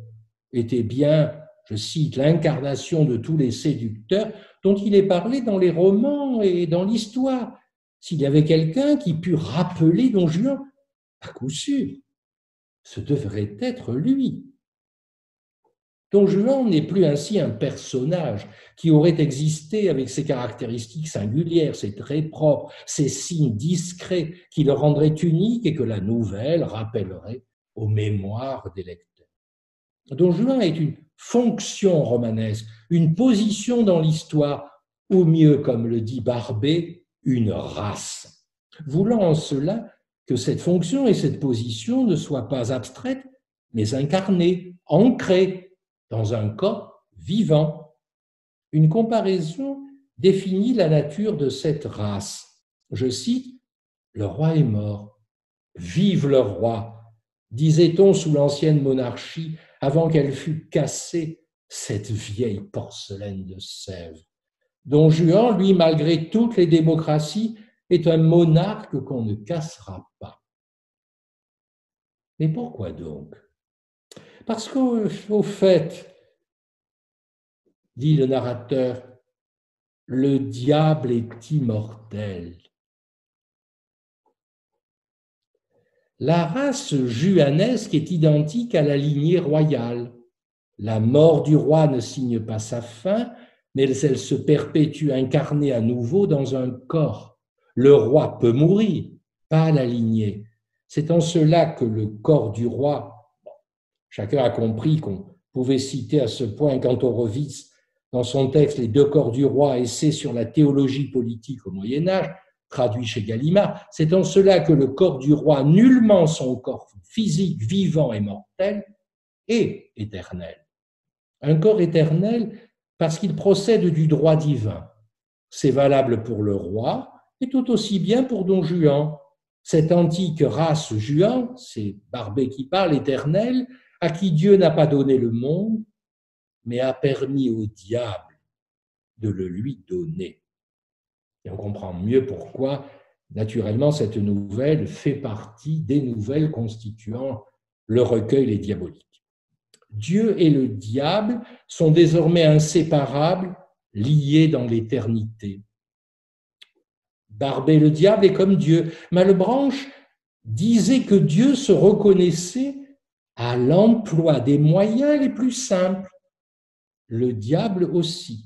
était bien, je cite, l'incarnation de tous les séducteurs dont il est parlé dans les romans et dans l'histoire. S'il y avait quelqu'un qui pût rappeler Don Juan, à coup sûr, ce devrait être lui. » Don Juan n'est plus ainsi un personnage qui aurait existé avec ses caractéristiques singulières, ses traits propres, ses signes discrets qui le rendraient unique et que la nouvelle rappellerait aux mémoires des lecteurs. Don Juan est une fonction romanesque, une position dans l'histoire, ou mieux, comme le dit Barbé, une race, voulant en cela que cette fonction et cette position ne soient pas abstraites, mais incarnées, ancrées dans un corps vivant. Une comparaison définit la nature de cette race. Je cite, « Le roi est mort, vive le roi », disait-on sous l'ancienne monarchie avant qu'elle fût cassée, cette vieille porcelaine de Sèvres. Don Juan, lui, malgré toutes les démocraties, est un monarque qu'on ne cassera pas. Mais pourquoi donc? Parce qu'au fait, dit le narrateur, le diable est immortel. La race juanesque est identique à la lignée royale. La mort du roi ne signe pas sa fin, mais elle se perpétue incarnée à nouveau dans un corps. Le roi peut mourir, pas la lignée. C'est en cela que le corps du roi, chacun a compris qu'on pouvait citer à ce point Kantorowicz dans son texte Les deux corps du roi, essai sur la théologie politique au Moyen-Âge, traduit chez Gallimard, c'est en cela que le corps du roi, nullement son corps physique, vivant et mortel, est éternel. Un corps éternel parce qu'il procède du droit divin. C'est valable pour le roi et tout aussi bien pour Don Juan. Cette antique race Juan, c'est Barbé qui parle, éternelle, à qui Dieu n'a pas donné le monde, mais a permis au diable de le lui donner. Et on comprend mieux pourquoi, naturellement, cette nouvelle fait partie des nouvelles constituant le recueil Les Diaboliques. Dieu et le diable sont désormais inséparables, liés dans l'éternité. Barbé le diable est comme Dieu. Malebranche disait que Dieu se reconnaissait à l'emploi des moyens les plus simples. Le diable aussi.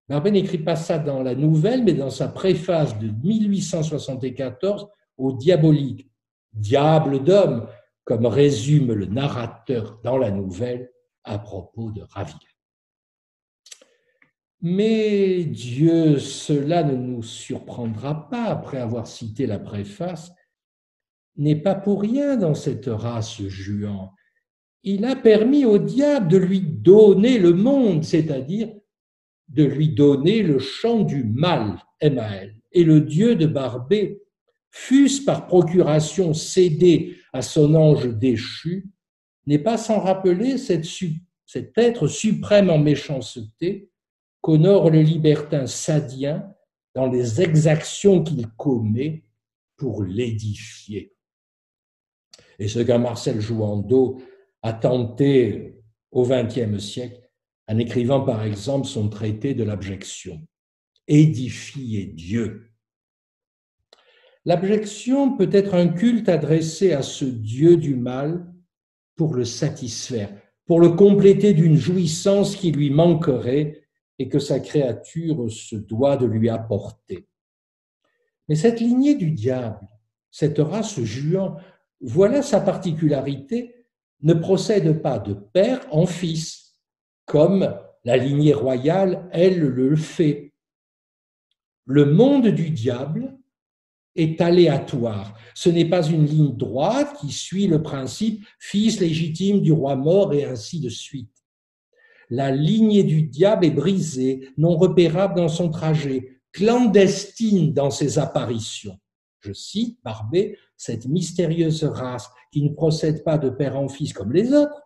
Barbé n'écrit pas ça dans la nouvelle, mais dans sa préface de 1874 au Diabolique. Diable d'homme, comme résume le narrateur dans la nouvelle à propos de Ravilla. Mais Dieu, cela ne nous surprendra pas après avoir cité la préface, n'est pas pour rien dans cette race Juan. Il a permis au diable de lui donner le monde, c'est-à-dire de lui donner le champ du mal, M-A-L. Et le Dieu de Barbé, fût-ce par procuration cédé à son ange déchu, n'est pas sans rappeler cet être suprême en méchanceté qu'honore le libertin sadien dans les exactions qu'il commet pour l'édifier. Et ce qu'un Marcel Jouandeau a tenté au XXe siècle en écrivant par exemple son traité de l'abjection. Édifier Dieu. L'abjection peut être un culte adressé à ce Dieu du mal pour le satisfaire, pour le compléter d'une jouissance qui lui manquerait et que sa créature se doit de lui apporter. Mais cette lignée du diable, cette race Juan, voilà sa particularité, ne procède pas de père en fils, comme la lignée royale, elle, le fait. Le monde du diable est aléatoire. Ce n'est pas une ligne droite qui suit le principe fils légitime du roi mort et ainsi de suite. La lignée du diable est brisée, non repérable dans son trajet, clandestine dans ses apparitions. Je cite Barbey, cette mystérieuse race qui ne procède pas de père en fils comme les autres,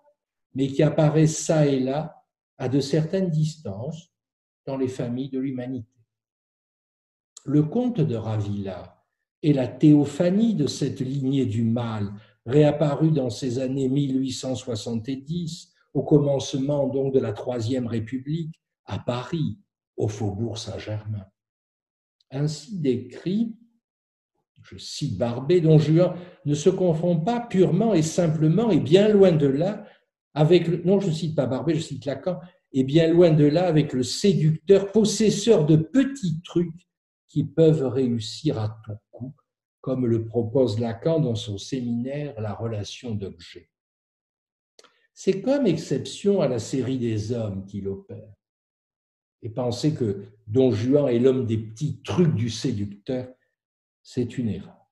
mais qui apparaît çà et là, à de certaines distances, dans les familles de l'humanité. Le conte de Ravilla est la théophanie de cette lignée du mal, réapparue dans ces années 1870, au commencement donc de la Troisième République, à Paris, au faubourg Saint-Germain. Ainsi décrit, je cite Barbey, Don Juan ne se confond pas purement et simplement, et bien loin de là, avec le, non, je ne cite pas Barbey, je cite Lacan, et bien loin de là avec le séducteur, possesseur de petits trucs qui peuvent réussir à tout coup, comme le propose Lacan dans son séminaire La relation d'objet. C'est comme exception à la série des hommes qu'il opère. Et penser que Don Juan est l'homme des petits trucs du séducteur, c'est une erreur.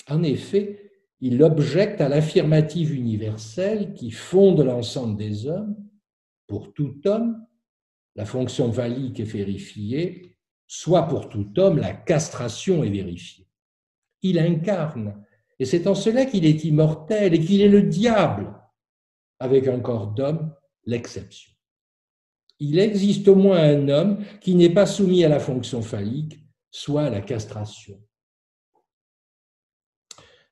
En effet, il objecte à l'affirmative universelle qui fonde l'ensemble des hommes. Pour tout homme, la fonction phallique est vérifiée, soit pour tout homme, la castration est vérifiée. Il incarne, et c'est en cela qu'il est immortel et qu'il est le diable, avec un corps d'homme, l'exception. Il existe au moins un homme qui n'est pas soumis à la fonction phallique, soit à la castration.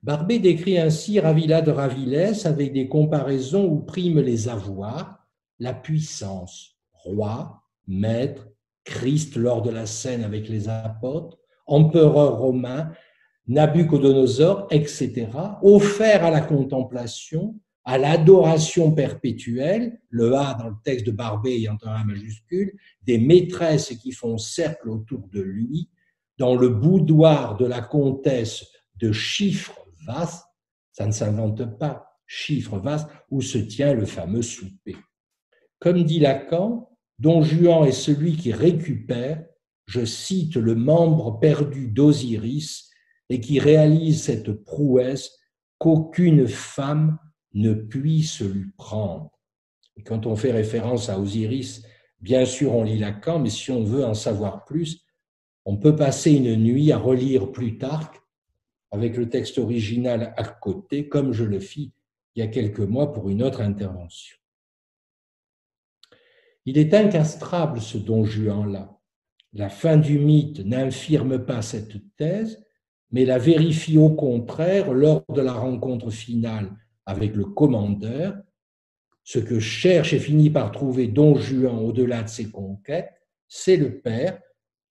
Barbey décrit ainsi Ravilla de Ravillès avec des comparaisons où priment les avoirs, la puissance, roi, maître, Christ lors de la scène avec les apôtres, empereur romain, Nabuchodonosor, etc., offert à la contemplation, à l'adoration perpétuelle, le A dans le texte de Barbey ayant un A majuscule, des maîtresses qui font cercle autour de lui, dans le boudoir de la comtesse de Chiffre-Vasse, ça ne s'invente pas, Chiffre-Vasse, où se tient le fameux souper. Comme dit Lacan, Don Juan est celui qui récupère, je cite, le membre perdu d'Osiris et qui réalise cette prouesse qu'aucune femme ne puisse lui prendre. Et quand on fait référence à Osiris, bien sûr on lit Lacan, mais si on veut en savoir plus, on peut passer une nuit à relire Plutarque avec le texte original à côté, comme je le fis il y a quelques mois pour une autre intervention. Il est incastrable ce Don Juan-là. La fin du mythe n'infirme pas cette thèse, mais la vérifie au contraire lors de la rencontre finale avec le commandeur. Ce que cherche et finit par trouver Don Juan au-delà de ses conquêtes, c'est le père,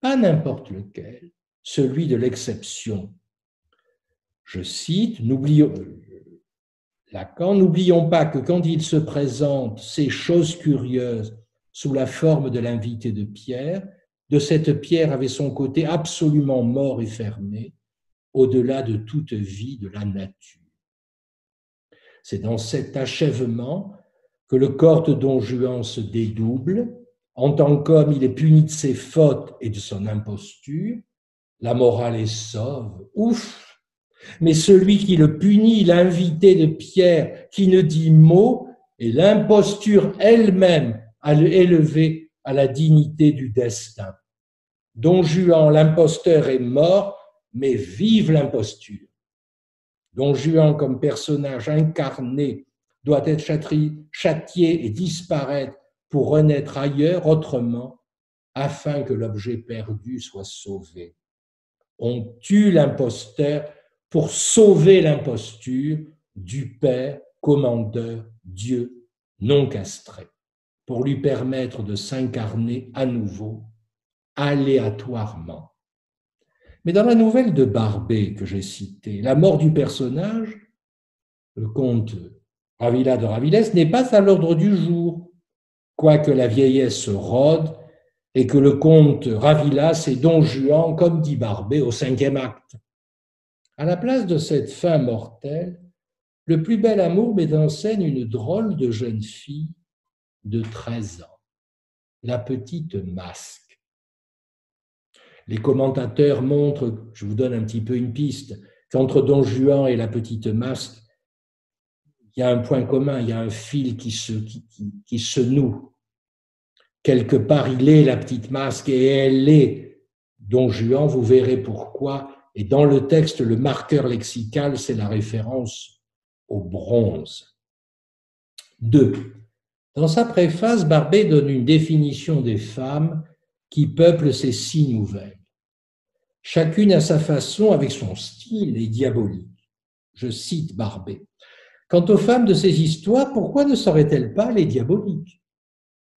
pas n'importe lequel, celui de l'exception. Je cite, Lacan, n'oublions pas que quand il se présente ces choses curieuses sous la forme de l'invité de Pierre, de cette pierre avait son côté absolument mort et fermé, au-delà de toute vie de la nature. C'est dans cet achèvement que le corps de Don Juan se dédouble. En tant qu'homme, il est puni de ses fautes et de son imposture. La morale est sauve. Ouf! Mais celui qui le punit, l'invité de Pierre, qui ne dit mot, est l'imposture elle-même à l'élever à la dignité du destin. Don Juan, l'imposteur, est mort, mais vive l'imposture. Don Juan, comme personnage incarné, doit être châtié et disparaître pour renaître ailleurs, autrement, afin que l'objet perdu soit sauvé. On tue l'imposteur pour sauver l'imposture du Père, commandeur, Dieu, non castré, pour lui permettre de s'incarner à nouveau, aléatoirement. Mais dans la nouvelle de Barbey que j'ai citée, la mort du personnage, le comte Ravilla de Ravillès, n'est pas à l'ordre du jour, quoique la vieillesse rôde et que le comte Ravillas est Don Juan, comme dit Barbey, au 5e acte. À la place de cette fin mortelle, le plus bel amour met en scène une drôle de jeune fille de 13 ans, la petite Masque. Les commentateurs montrent, je vous donne un petit peu une piste, qu'entre Don Juan et la petite Masque, il y a un point commun, il y a un fil qui se noue. quelque part il est la petite masque et elle est Don Juan, vous verrez pourquoi. Et dans le texte, le marqueur lexical, c'est la référence au bronze. 2. Dans sa préface, Barbey donne une définition des femmes qui peuplent ces 6 nouvelles. Chacune à sa façon, avec son style, est diabolique. Je cite Barbey. Quant aux femmes de ces histoires, pourquoi ne seraient-elles pas les diaboliques?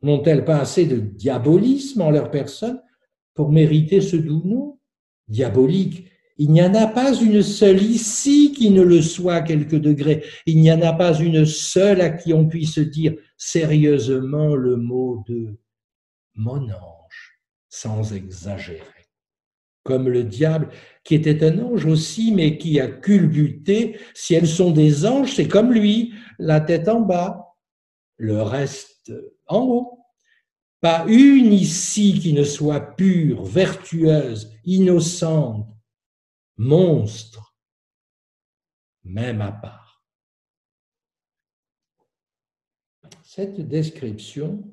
N'ont-elles pas assez de diabolisme en leur personne pour mériter ce doux nom? Diabolique, il n'y en a pas une seule ici qui ne le soit à quelques degrés. Il n'y en a pas une seule à qui on puisse dire sérieusement le mot de mon ange, sans exagérer. Comme le diable, qui était un ange aussi, mais qui a culbuté. Si elles sont des anges, c'est comme lui, la tête en bas, le reste en haut. Pas une ici qui ne soit pure, vertueuse, innocente, monstre, même à part. Cette description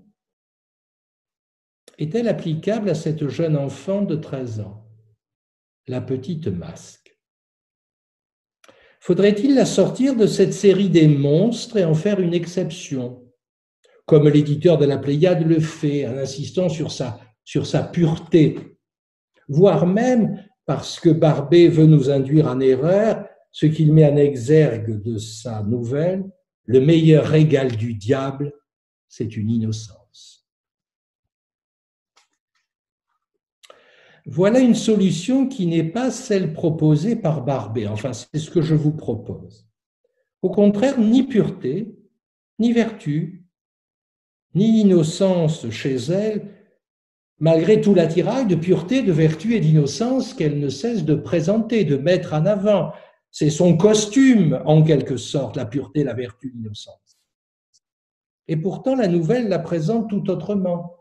est-elle applicable à cette jeune enfant de 13 ans, la petite masque? Faudrait-il la sortir de cette série des monstres et en faire une exception, comme l'éditeur de la Pléiade le fait, en insistant sur sa pureté, voire même, parce que Barbey veut nous induire en erreur, ce qu'il met en exergue de sa nouvelle, le meilleur régal du diable, c'est une innocence. Voilà une solution qui n'est pas celle proposée par Barbey. Enfin, c'est ce que je vous propose. Au contraire, ni pureté, ni vertu, ni innocence chez elle, malgré tout l'attirail de pureté, de vertu et d'innocence qu'elle ne cesse de présenter, de mettre en avant. C'est son costume, en quelque sorte, la pureté, la vertu, l'innocence. Et pourtant, la nouvelle la présente tout autrement.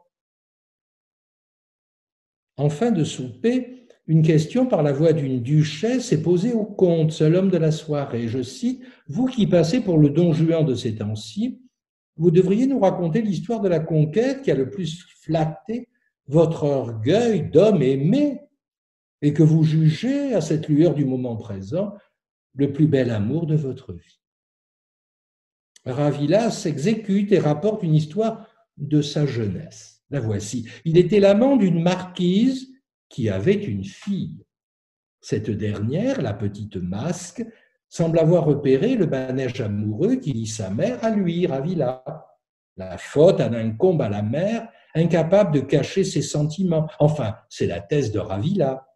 En fin de souper, une question par la voix d'une duchesse est posée au comte, seul homme de la soirée. Je cite, « Vous qui passez pour le Don Juan de ces temps-ci, vous devriez nous raconter l'histoire de la conquête qui a le plus flatté votre orgueil d'homme aimé et que vous jugez, à cette lueur du moment présent, le plus bel amour de votre vie. » Ravilla s'exécute et rapporte une histoire de sa jeunesse. La voici. Il était l'amant d'une marquise qui avait une fille. Cette dernière, la petite masque, semble avoir repéré le manège amoureux qui lie sa mère à lui, Ravilla. La faute en incombe à la mère, incapable de cacher ses sentiments. Enfin, c'est la thèse de Ravilla.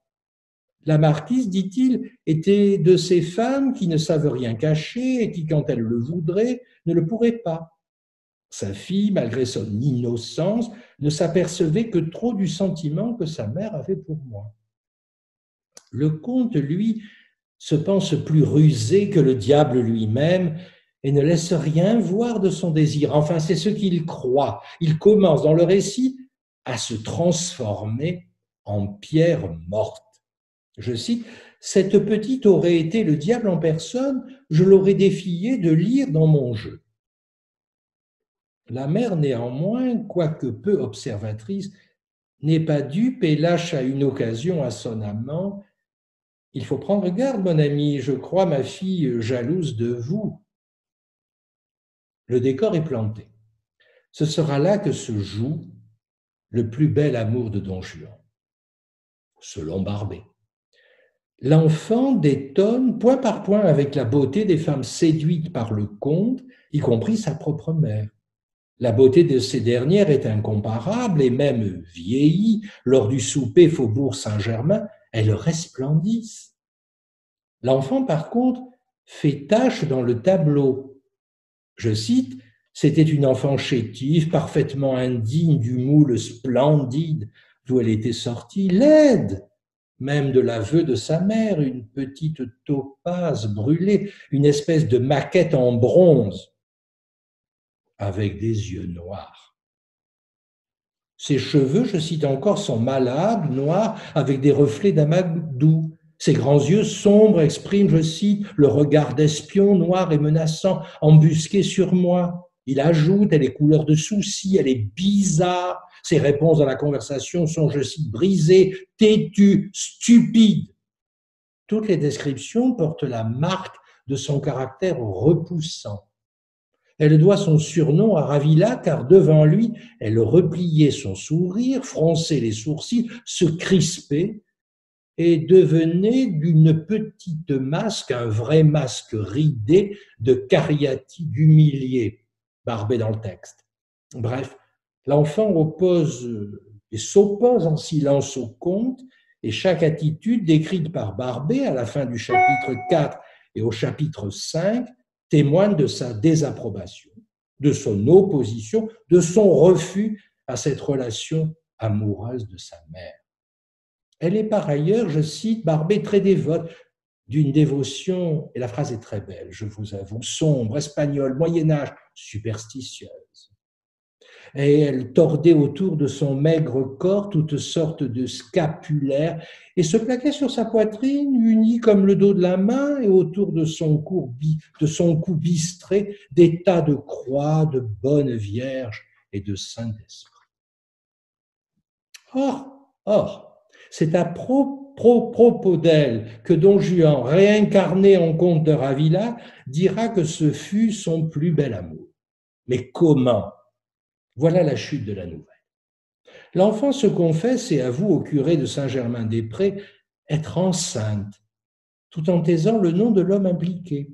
La marquise, dit-il, était de ces femmes qui ne savent rien cacher et qui, quand elles le voudraient, ne le pourraient pas. Sa fille, malgré son innocence, ne s'apercevait que trop du sentiment que sa mère avait pour moi. Le comte, lui, se pense plus rusé que le diable lui-même et ne laisse rien voir de son désir. Enfin, c'est ce qu'il croit. Il commence dans le récit à se transformer en pierre morte. Je cite, « Cette petite aurait été le diable en personne, je l'aurais défié de lire dans mon jeu. » La mère, néanmoins, quoique peu observatrice, n'est pas dupe et lâche à une occasion à son amant. « Il faut prendre garde, mon ami, je crois ma fille jalouse de vous. » Le décor est planté. Ce sera là que se joue le plus bel amour de Don Juan, selon Barbey. L'enfant détonne point par point avec la beauté des femmes séduites par le comte, y compris sa propre mère. La beauté de ces dernières est incomparable et même vieillie. Lors du souper Faubourg Saint-Germain, elles resplendissent. L'enfant, par contre, fait tache dans le tableau. Je cite, « C'était une enfant chétive, parfaitement indigne du moule splendide d'où elle était sortie, laide, même de l'aveu de sa mère, une petite topaze brûlée, une espèce de maquette en bronze, avec des yeux noirs. Ses cheveux, je cite encore, sont malades, noirs, avec des reflets d'amadou. Ses grands yeux sombres expriment, je cite, le regard d'espion noir et menaçant, embusqué sur moi. Il ajoute, elle est couleur de souci, elle est bizarre, Ses réponses dans la conversation sont, je cite, brisées, têtues, stupides. Toutes les descriptions portent la marque de son caractère repoussant. Elle doit son surnom à Ravilla car devant lui, elle repliait son sourire, fronçait les sourcils, se crispait et devenait d'une petite masque un vrai masque ridé de cariatide humiliée, Barbé dans le texte. Bref, l'enfant oppose et s'oppose en silence au conte et chaque attitude décrite par Barbé à la fin du chapitre 4 et au chapitre 5 témoigne de sa désapprobation, de son opposition, de son refus à cette relation amoureuse de sa mère. Elle est par ailleurs, je cite, Barbé très dévote, d'une dévotion, et la phrase est très belle, je vous avoue, sombre, espagnole, Moyen-Âge, superstitieuse. Et elle tordait autour de son maigre corps toutes sortes de scapulaires et se plaquait sur sa poitrine, unie comme le dos de la main, et autour de son cou bistré, des tas de croix, de bonnes vierges et de saints d'esprit. Or, c'est à propos d'elle que Don Juan, réincarné en comte de Ravilla, dira que ce fut son plus bel amour. Mais comment? Voilà la chute de la nouvelle. L'enfant se confesse et avoue au curé de Saint-Germain-des-Prés être enceinte, tout en taisant le nom de l'homme impliqué.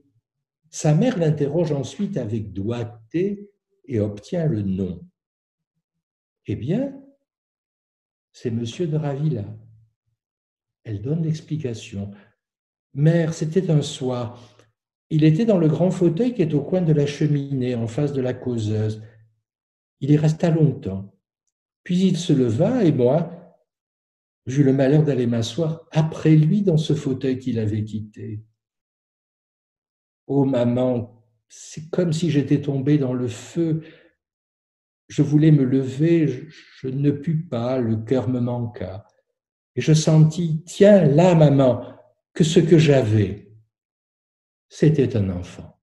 Sa mère l'interroge ensuite avec doigté et obtient le nom. Eh bien, c'est Monsieur de Ravilla. Elle donne l'explication. Mère, c'était un soir. Il était dans le grand fauteuil qui est au coin de la cheminée, en face de la causeuse. Il y resta longtemps. Puis il se leva et moi, j'eus le malheur d'aller m'asseoir après lui dans ce fauteuil qu'il avait quitté. Oh maman, c'est comme si j'étais tombée dans le feu. Je voulais me lever, je ne pus pas, le cœur me manqua. Et je sentis, tiens, là, maman, que ce que j'avais, c'était un enfant.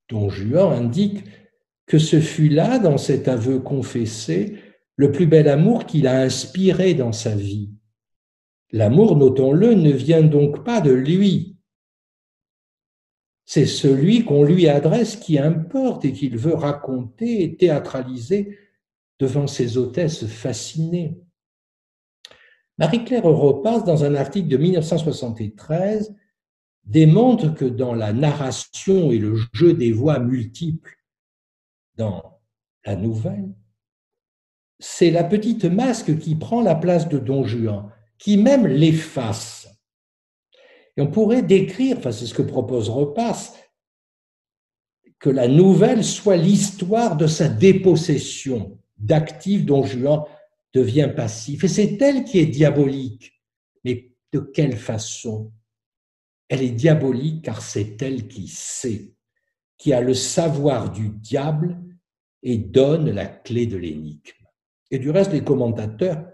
Don Juan indique que ce fut là, dans cet aveu confessé, le plus bel amour qu'il a inspiré dans sa vie. L'amour, notons-le, ne vient donc pas de lui. C'est celui qu'on lui adresse qui importe et qu'il veut raconter et théâtraliser devant ses hôtesses fascinées. Marie-Claire Europace, dans un article de 1973, démontre que dans la narration et le jeu des voix multiples dans la nouvelle, c'est la petite masque qui prend la place de Don Juan, qui même l'efface. Et on pourrait décrire, enfin c'est ce que propose Europace, que la nouvelle soit l'histoire de sa dépossession d'actif dont Juan devient passif. Et c'est elle qui est diabolique. Mais de quelle façon? Elle est diabolique car c'est elle qui sait, qui a le savoir du diable et donne la clé de l'énigme. Et du reste, les commentateurs,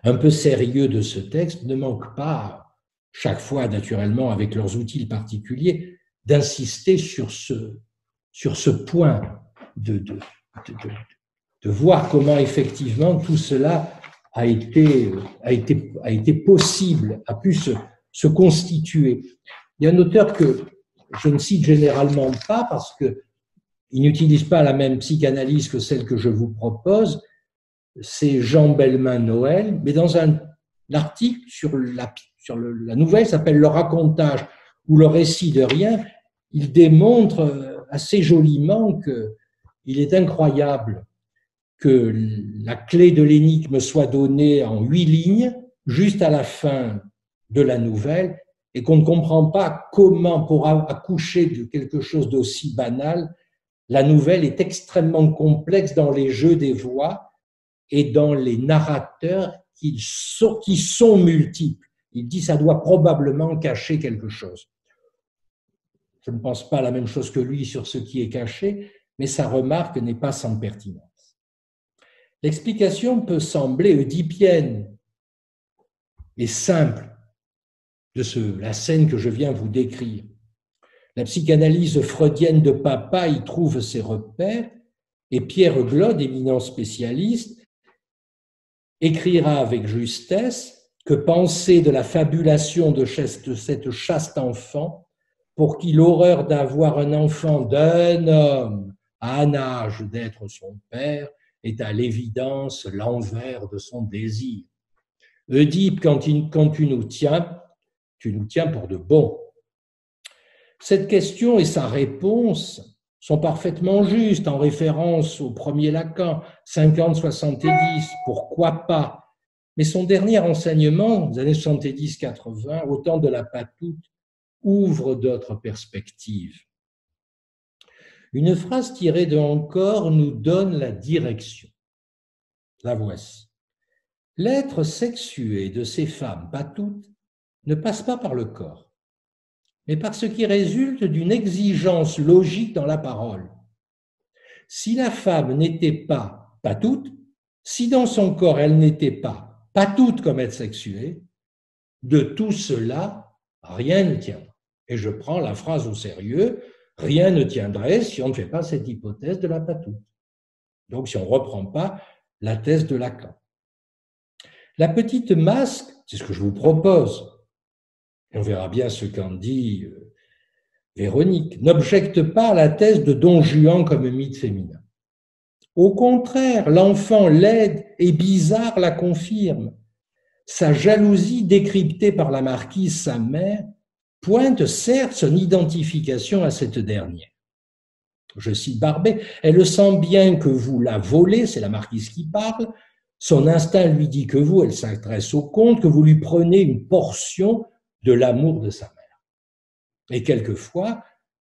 un peu sérieux de ce texte, ne manquent pas, chaque fois naturellement avec leurs outils particuliers, d'insister sur ce point, de voir comment effectivement tout cela a été possible, a pu se constituer. Il y a un auteur que je ne cite généralement pas parce qu'il n'utilise pas la même psychanalyse que celle que je vous propose, c'est Jean Bellemin-Noël, mais dans un article sur la nouvelle, s'appelle Le racontage ou le récit de rien, il démontre assez joliment qu'il est incroyable que la clé de l'énigme soit donnée en 8 lignes, juste à la fin de la nouvelle, et qu'on ne comprend pas comment, pour accoucher de quelque chose d'aussi banal, la nouvelle est extrêmement complexe dans les jeux des voix et dans les narrateurs qui sont multiples. Il dit que ça doit probablement cacher quelque chose. Je ne pense pas la même chose que lui sur ce qui est caché, mais sa remarque n'est pas sans pertinence. L'explication peut sembler oedipienne et simple de la scène que je viens vous décrire. La psychanalyse freudienne de papa y trouve ses repères, Et Pierre Glod, éminent spécialiste, écrira avec justesse que penser de la fabulation de cette chaste enfant, pour qui l'horreur d'avoir un enfant d'un homme à un âge d'être son père est à l'évidence l'envers de son désir. Oedipe, quand tu nous tiens pour de bon. Cette question et sa réponse sont parfaitement justes en référence au premier Lacan, 50-70, pourquoi pas. Mais son dernier enseignement, des années 70-80, au temps de la Patoute, ouvre d'autres perspectives. Une phrase tirée de Encore nous donne la direction. La voici. L'être sexué de ces femmes patoutes ne passe pas par le corps, mais par ce qui résulte d'une exigence logique dans la parole. Si la femme n'était pas patoute, si dans son corps elle n'était pas patoute comme être sexuée, de tout cela, rien ne tiendrait. Et je prends la phrase au sérieux, rien ne tiendrait si on ne fait pas cette hypothèse de la patoute. Donc si on ne reprend pas la thèse de Lacan. La petite masque, c'est ce que je vous propose, et on verra bien ce qu'en dit Véronique, n'objecte pas à la thèse de Don Juan comme mythe féminin. Au contraire, l'enfant laide et bizarre la confirme. Sa jalousie décryptée par la marquise, sa mère, pointe certes son identification à cette dernière. Je cite Barbet, elle sent bien que vous la volez, c'est la marquise qui parle, son instinct lui dit que vous, elle s'adresse au comte, que vous lui prenez une portion de l'amour de sa mère. Et quelquefois,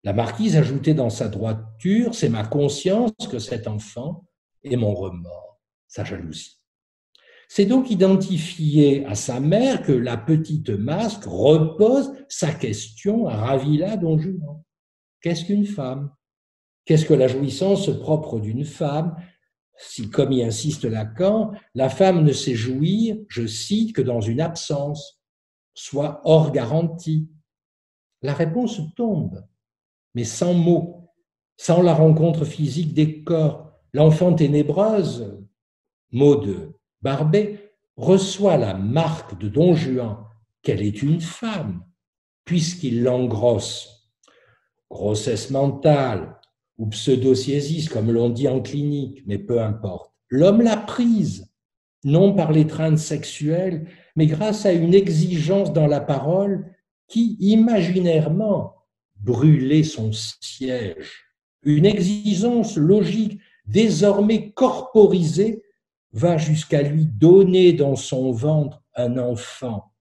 la marquise ajoutait dans sa droiture, c'est ma conscience que cet enfant est mon remords, sa jalousie. C'est donc identifié à sa mère que la petite masque repose sa question à Ravilla Don Juan. Qu'est-ce qu'une femme? Qu'est-ce que la jouissance propre d'une femme? Si, comme y insiste Lacan, la femme ne sait jouir, je cite, que dans une absence, soit hors garantie. La réponse tombe, mais sans mots, sans la rencontre physique des corps. L'enfant ténébreuse, mot de Barbet, reçoit la marque de Don Juan qu'elle est une femme, puisqu'il l'engrosse. Grossesse mentale ou pseudociésis, comme l'on dit en clinique, mais peu importe. L'homme l'a prise, non par l'étreinte sexuelle, mais grâce à une exigence dans la parole qui, imaginairement, brûlait son siège. Une exigence logique, désormais corporisée, va jusqu'à lui donner dans son ventre un enfant.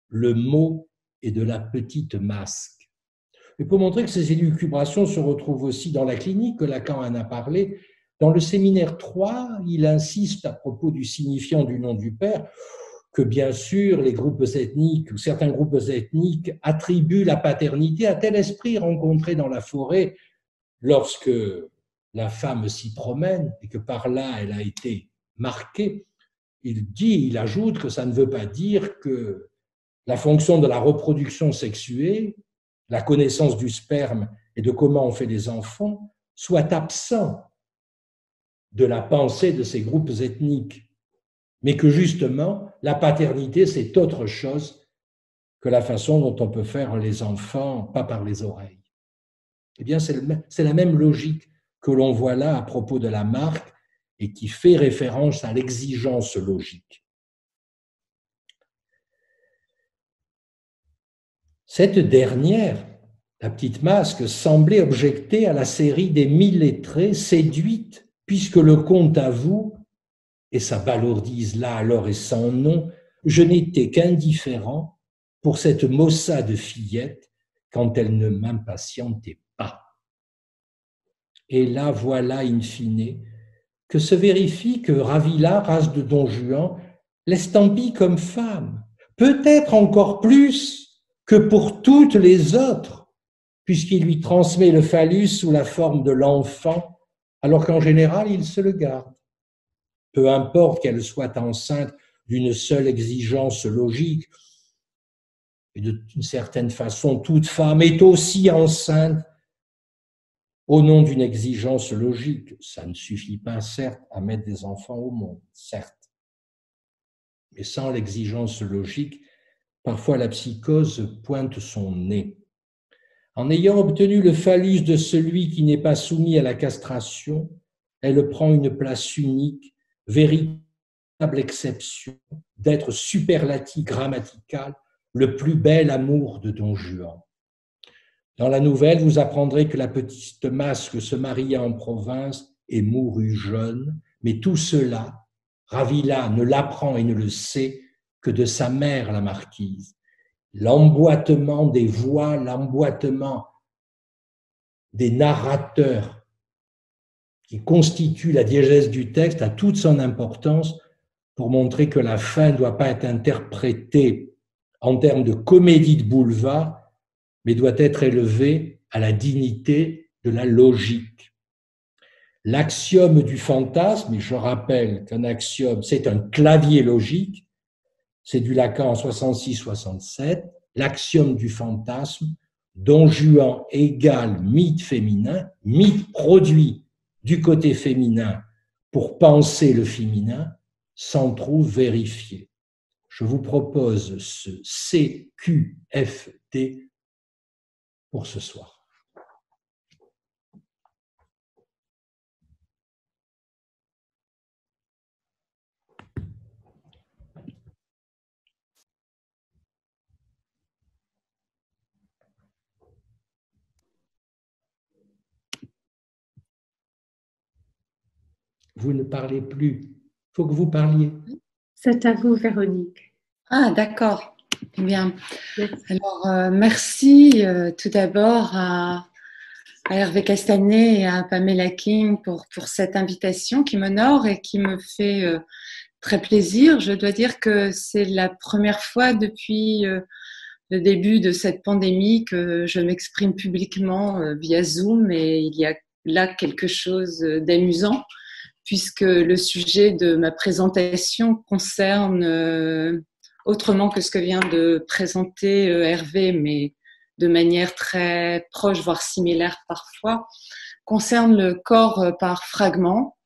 Le mot est de la petite masque. Et pour montrer que ces élucubrations se retrouvent aussi dans la clinique, que Lacan en a parlé, dans le séminaire 3, il insiste à propos du signifiant du nom du père, que bien sûr les groupes ethniques ou certains groupes ethniques attribuent la paternité à tel esprit rencontré dans la forêt lorsque la femme s'y promène et que par là elle a été marquée. Il ajoute que ça ne veut pas dire que la fonction de la reproduction sexuée, la connaissance du sperme et de comment on fait des enfants, soit absent de la pensée de ces groupes ethniques, mais que justement, la paternité, c'est autre chose que la façon dont on peut faire les enfants, pas par les oreilles. Eh bien, c'est la même logique que l'on voit là à propos de la marque et qui fait référence à l'exigence logique. Cette dernière, la petite masque, semblait objecter à la série des 1000 lettrés séduites, puisque le comte avoue, et sa balourdise là alors est sans nom, je n'étais qu'indifférent pour cette maussade fillette quand elle ne m'impatientait pas. Et là, voilà, in fine, que se vérifie que Ravilla, race de Don Juan, l'estampille comme femme, peut-être encore plus que pour toutes les autres, puisqu'il lui transmet le phallus sous la forme de l'enfant, alors qu'en général, il se le garde. Peu importe qu'elle soit enceinte d'une seule exigence logique, et d'une certaine façon, toute femme est aussi enceinte au nom d'une exigence logique. Ça ne suffit pas, certes, à mettre des enfants au monde, certes. Mais sans l'exigence logique, parfois la psychose pointe son nez. En ayant obtenu le phallus de celui qui n'est pas soumis à la castration, elle prend une place unique, véritable exception, d'être superlatif grammatical, le plus bel amour de Don Juan. Dans la nouvelle, vous apprendrez que la petite Masque se maria en province et mourut jeune, mais tout cela, Ravilla ne l'apprend et ne le sait que de sa mère, la marquise. L'emboîtement des voix, l'emboîtement des narrateurs qui constitue la diégèse du texte a toute son importance pour montrer que la fin ne doit pas être interprétée en termes de comédie de boulevard, mais doit être élevée à la dignité de la logique. L'axiome du fantasme, et je rappelle qu'un axiome, c'est un clavier logique, c'est du Lacan en 66-67, l'axiome du fantasme, Don Juan égale mythe féminin, mythe produit du côté féminin pour penser le féminin, s'en trouve vérifié. Je vous propose ce CQFD pour ce soir. Vous ne parlez plus. Il faut que vous parliez. C'est à vous, Véronique. Ah, d'accord. Eh bien, alors merci tout d'abord à Hervé Castanet et à Pamela King pour cette invitation qui m'honore et qui me fait très plaisir. Je dois dire que c'est la première fois depuis le début de cette pandémie que je m'exprime publiquement via Zoom et il y a là quelque chose d'amusant puisque le sujet de ma présentation concerne autrement que ce que vient de présenter Hervé, mais de manière très proche, voire similaire parfois, concerne le corps par fragments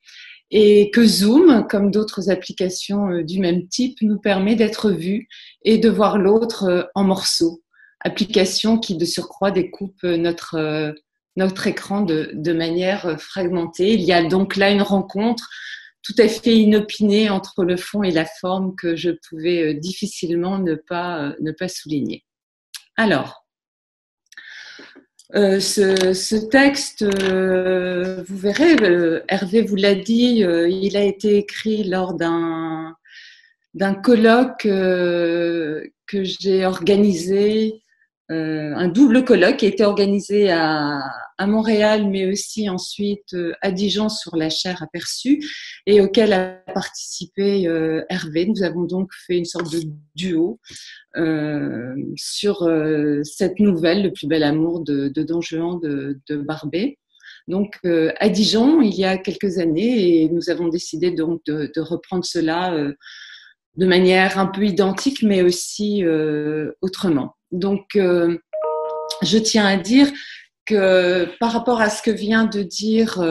et que Zoom, comme d'autres applications du même type, nous permet d'être vus et de voir l'autre en morceaux. Application qui, de surcroît, découpe notre écran de manière fragmentée. Il y a donc là une rencontre tout à fait inopinée entre le fond et la forme que je pouvais difficilement ne pas souligner. Alors, ce texte, vous verrez, Hervé vous l'a dit, il a été écrit lors d'un colloque que j'ai organisé, un double colloque qui a été organisé à Montréal, mais aussi ensuite à Dijon sur la chaire aperçue et auquel a participé Hervé. Nous avons donc fait une sorte de duo sur cette nouvelle, Le plus bel amour de Don Juan de Barbey. Donc à Dijon, il y a quelques années, et nous avons décidé donc de reprendre cela de manière un peu identique, mais aussi autrement. Donc, je tiens à dire que par rapport à ce que vient de dire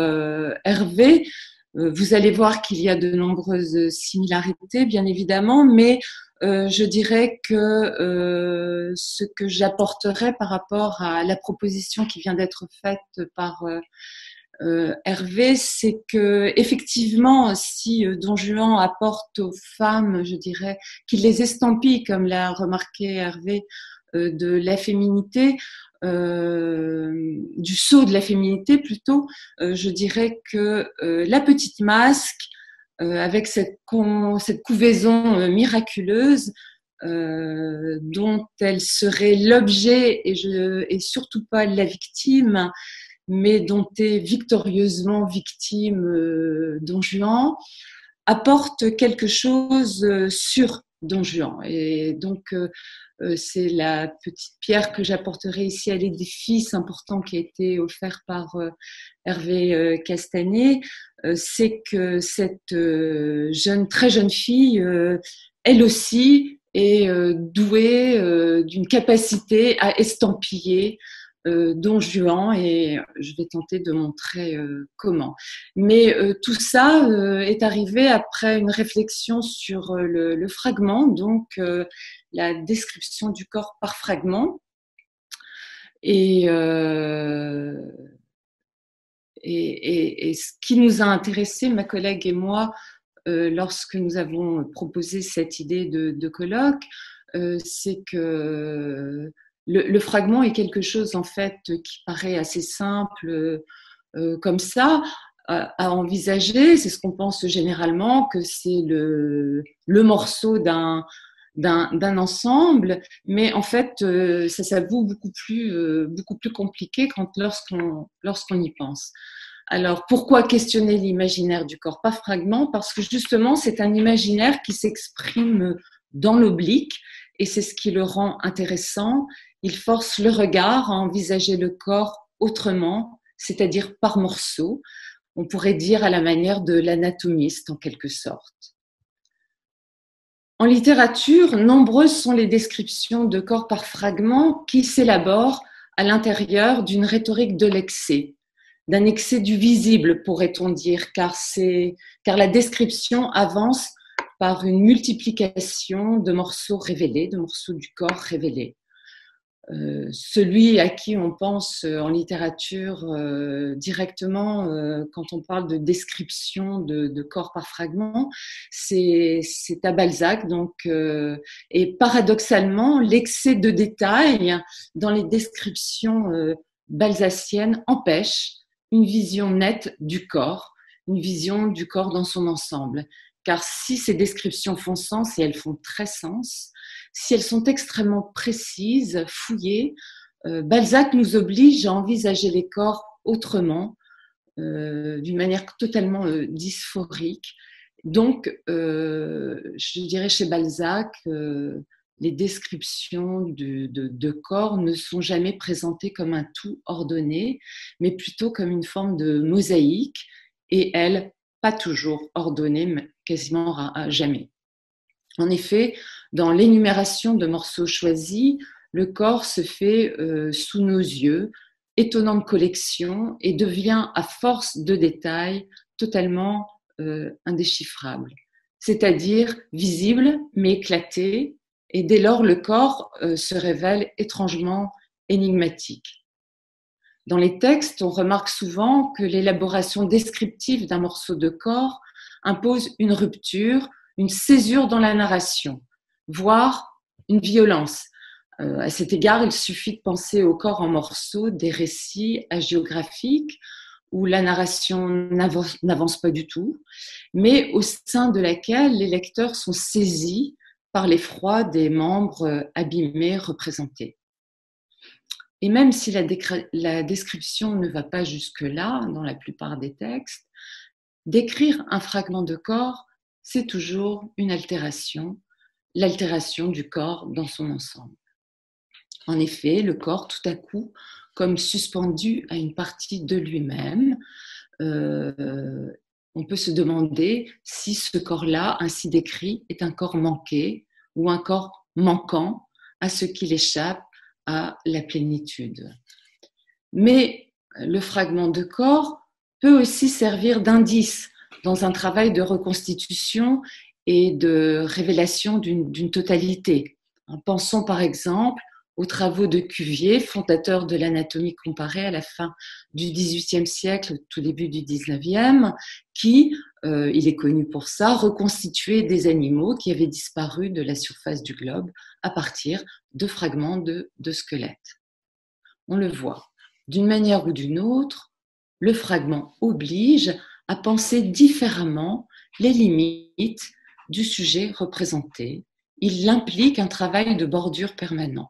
Hervé, vous allez voir qu'il y a de nombreuses similarités, bien évidemment, mais je dirais que ce que j'apporterais par rapport à la proposition qui vient d'être faite par Hervé, c'est que effectivement, si Don Juan apporte aux femmes, je dirais, qu'il les estampille, comme l'a remarqué Hervé, de la féminité, du sceau de la féminité plutôt, je dirais que la petite Masque, avec cette couvaison miraculeuse, dont elle serait l'objet et surtout pas la victime, mais dont est victorieusement victime Don Juan, apporte quelque chose sur Don Juan. Et donc, c'est la petite pierre que j'apporterai ici à l'édifice important qui a été offert par Hervé Castanet, c'est que cette très jeune fille, elle aussi, est douée d'une capacité à estampiller Don Juan, et je vais tenter de montrer comment. Mais tout ça est arrivé après une réflexion sur le fragment, donc la description du corps par fragment. Et ce qui nous a intéressé, ma collègue et moi, lorsque nous avons proposé cette idée de colloque, c'est que le fragment est quelque chose en fait qui paraît assez simple comme ça à envisager. C'est ce qu'on pense généralement, que c'est le morceau d'un ensemble, mais en fait ça s'avoue beaucoup plus compliqué lorsqu'on y pense. Alors, pourquoi questionner l'imaginaire du corps par fragment? Parce que justement, c'est un imaginaire qui s'exprime dans l'oblique, et c'est ce qui le rend intéressant. Il force le regard à envisager le corps autrement, c'est-à-dire par morceaux. On pourrait dire à la manière de l'anatomiste, en quelque sorte. En littérature, nombreuses sont les descriptions de corps par fragments qui s'élaborent à l'intérieur d'une rhétorique de l'excès, d'un excès du visible, pourrait-on dire, car la description avance par une multiplication de morceaux révélés, de morceaux du corps révélés. Celui à qui on pense en littérature directement quand on parle de description de corps par fragment, c'est à Balzac. Donc, et paradoxalement, l'excès de détails dans les descriptions balzaciennes empêche une vision nette du corps, une vision du corps dans son ensemble. Car si ces descriptions font sens, et elles font très sens, si elles sont extrêmement précises, fouillées, Balzac nous oblige à envisager les corps autrement, d'une manière totalement dysphorique. Donc, je dirais chez Balzac, les descriptions de corps ne sont jamais présentées comme un tout ordonné, mais plutôt comme une forme de mosaïque, et elles, pas toujours ordonnées, mais quasiment à jamais. En effet, dans l'énumération de morceaux choisis, le corps se fait sous nos yeux, étonnante collection, et devient, à force de détails, totalement indéchiffrable. C'est-à-dire visible, mais éclaté, et dès lors le corps se révèle étrangement énigmatique. Dans les textes, on remarque souvent que l'élaboration descriptive d'un morceau de corps impose une rupture, une césure dans la narration, voire une violence. À cet égard, il suffit de penser au corps en morceaux des récits hagiographiques où la narration n'avance pas du tout, mais au sein de laquelle les lecteurs sont saisis par l'effroi des membres abîmés représentés. Et même si la description ne va pas jusque-là dans la plupart des textes, décrire un fragment de corps, c'est toujours une altération, l'altération du corps dans son ensemble. En effet, le corps, tout à coup, comme suspendu à une partie de lui-même, on peut se demander si ce corps-là, ainsi décrit, est un corps manqué ou un corps manquant à ce qu'il échappe à la plénitude. Mais le fragment de corps peut aussi servir d'indice dans un travail de reconstitution et de révélation d'une totalité. Pensons par exemple aux travaux de Cuvier, fondateur de l'anatomie comparée à la fin du XVIIIe siècle, tout début du XIXe, qui, il est connu pour ça, reconstituait des animaux qui avaient disparu de la surface du globe à partir de fragments de squelettes. On le voit. D'une manière ou d'une autre, le fragment oblige à penser différemment les limites du sujet représenté. Il implique un travail de bordure permanent.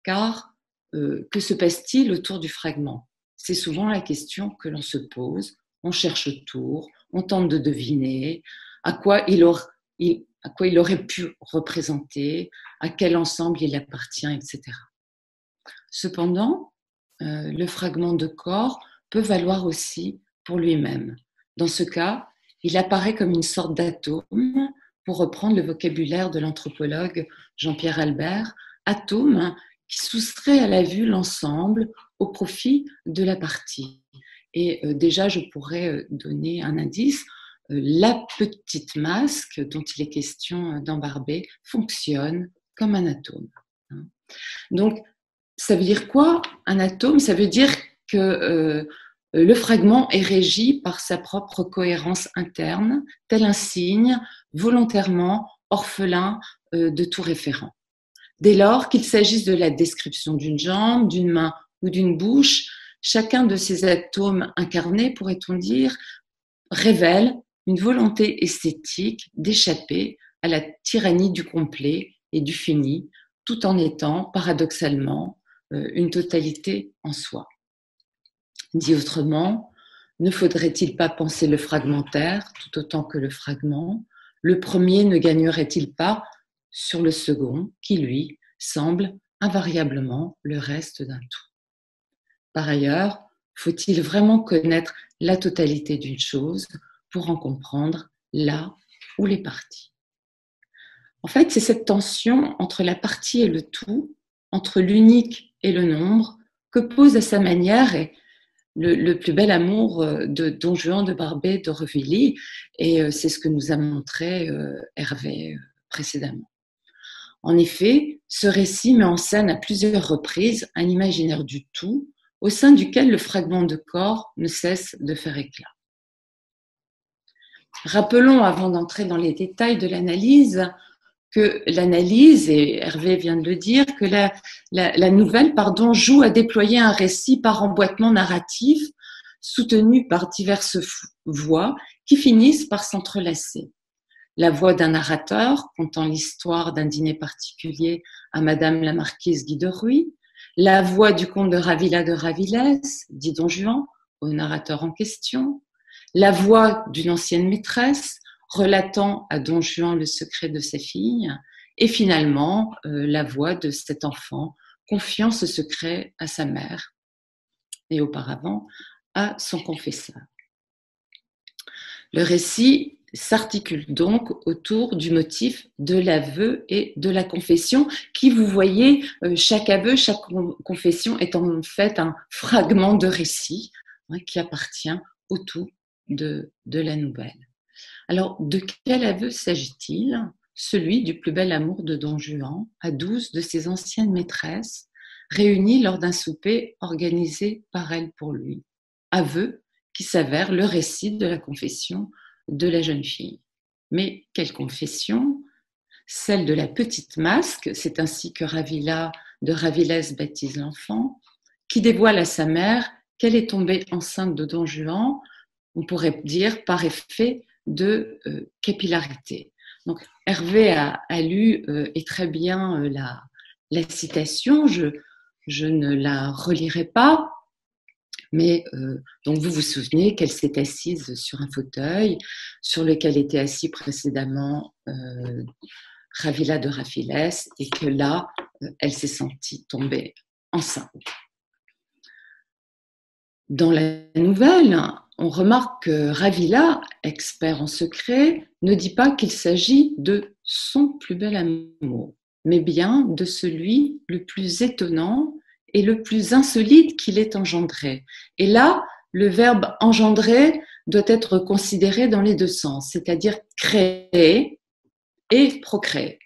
Car que se passe-t-il autour du fragment? C'est souvent la question que l'on se pose. On cherche autour, on tente de deviner à quoi il aurait pu représenter, à quel ensemble il appartient, etc. Cependant, le fragment de corps peut valoir aussi pour lui-même. Dans ce cas, il apparaît comme une sorte d'atome, pour reprendre le vocabulaire de l'anthropologue Jean-Pierre Albert, atome qui soustrait à la vue l'ensemble au profit de la partie. Et déjà, je pourrais donner un indice. La petite masque dont il est question dans Barbet fonctionne comme un atome. Donc, ça veut dire quoi, un atome? Ça veut dire que le fragment est régi par sa propre cohérence interne, tel un signe volontairement orphelin de tout référent. Dès lors qu'il s'agisse de la description d'une jambe, d'une main ou d'une bouche, chacun de ces atomes incarnés, pourrait-on dire, révèle une volonté esthétique d'échapper à la tyrannie du complet et du fini, tout en étant paradoxalement une totalité en soi. Dit autrement, ne faudrait-il pas penser le fragmentaire tout autant que le fragment? Le premier ne gagnerait-il pas sur le second, qui lui semble invariablement le reste d'un tout? Par ailleurs, faut-il vraiment connaître la totalité d'une chose pour en comprendre la ou les parties? En fait, c'est cette tension entre la partie et le tout, entre l'unique et le nombre, que pose à sa manière le plus bel amour de Don Juan de Barbet d'Aurevilly, et c'est ce que nous a montré Hervé précédemment. En effet, ce récit met en scène à plusieurs reprises un imaginaire du tout, au sein duquel le fragment de corps ne cesse de faire éclat. Rappelons, avant d'entrer dans les détails de l'analyse, que l'analyse, et Hervé vient de le dire, que la nouvelle joue à déployer un récit par emboîtement narratif soutenu par diverses voix qui finissent par s'entrelacer. La voix d'un narrateur contant l'histoire d'un dîner particulier à Madame la Marquise Guy de Ruy, la voix du comte de Ravilla de Ravillès, dit Don Juan, au narrateur en question, la voix d'une ancienne maîtresse relatant à Don Juan le secret de sa fille, et finalement la voix de cet enfant confiant ce secret à sa mère et auparavant à son confesseur. Le récit s'articule donc autour du motif de l'aveu et de la confession qui, vous voyez, chaque aveu, chaque confession est en fait un fragment de récit qui appartient au tout de la nouvelle. Alors, de quel aveu s'agit-il? Celui du plus bel amour de Don Juan à 12 de ses anciennes maîtresses, réunies lors d'un souper organisé par elle pour lui. Aveu qui s'avère le récit de la confession de la jeune fille. Mais quelle confession? Celle de la petite masque, c'est ainsi que Ravilla de Ravillès baptise l'enfant, qui dévoile à sa mère qu'elle est tombée enceinte de Don Juan, on pourrait dire par effet de capillarité. Donc Hervé a lu et très bien la citation, je ne la relirai pas, mais donc vous vous souvenez qu'elle s'est assise sur un fauteuil sur lequel était assis précédemment Ravilla de Ravillès et que là, elle s'est sentie tomber enceinte. Dans la nouvelle, on remarque que Ravilla, expert en secret, ne dit pas qu'il s'agit de son plus bel amour, mais bien de celui le plus étonnant et le plus insolite qu'il ait engendré. Et là, le verbe engendrer doit être considéré dans les deux sens, c'est-à-dire créer et procréer.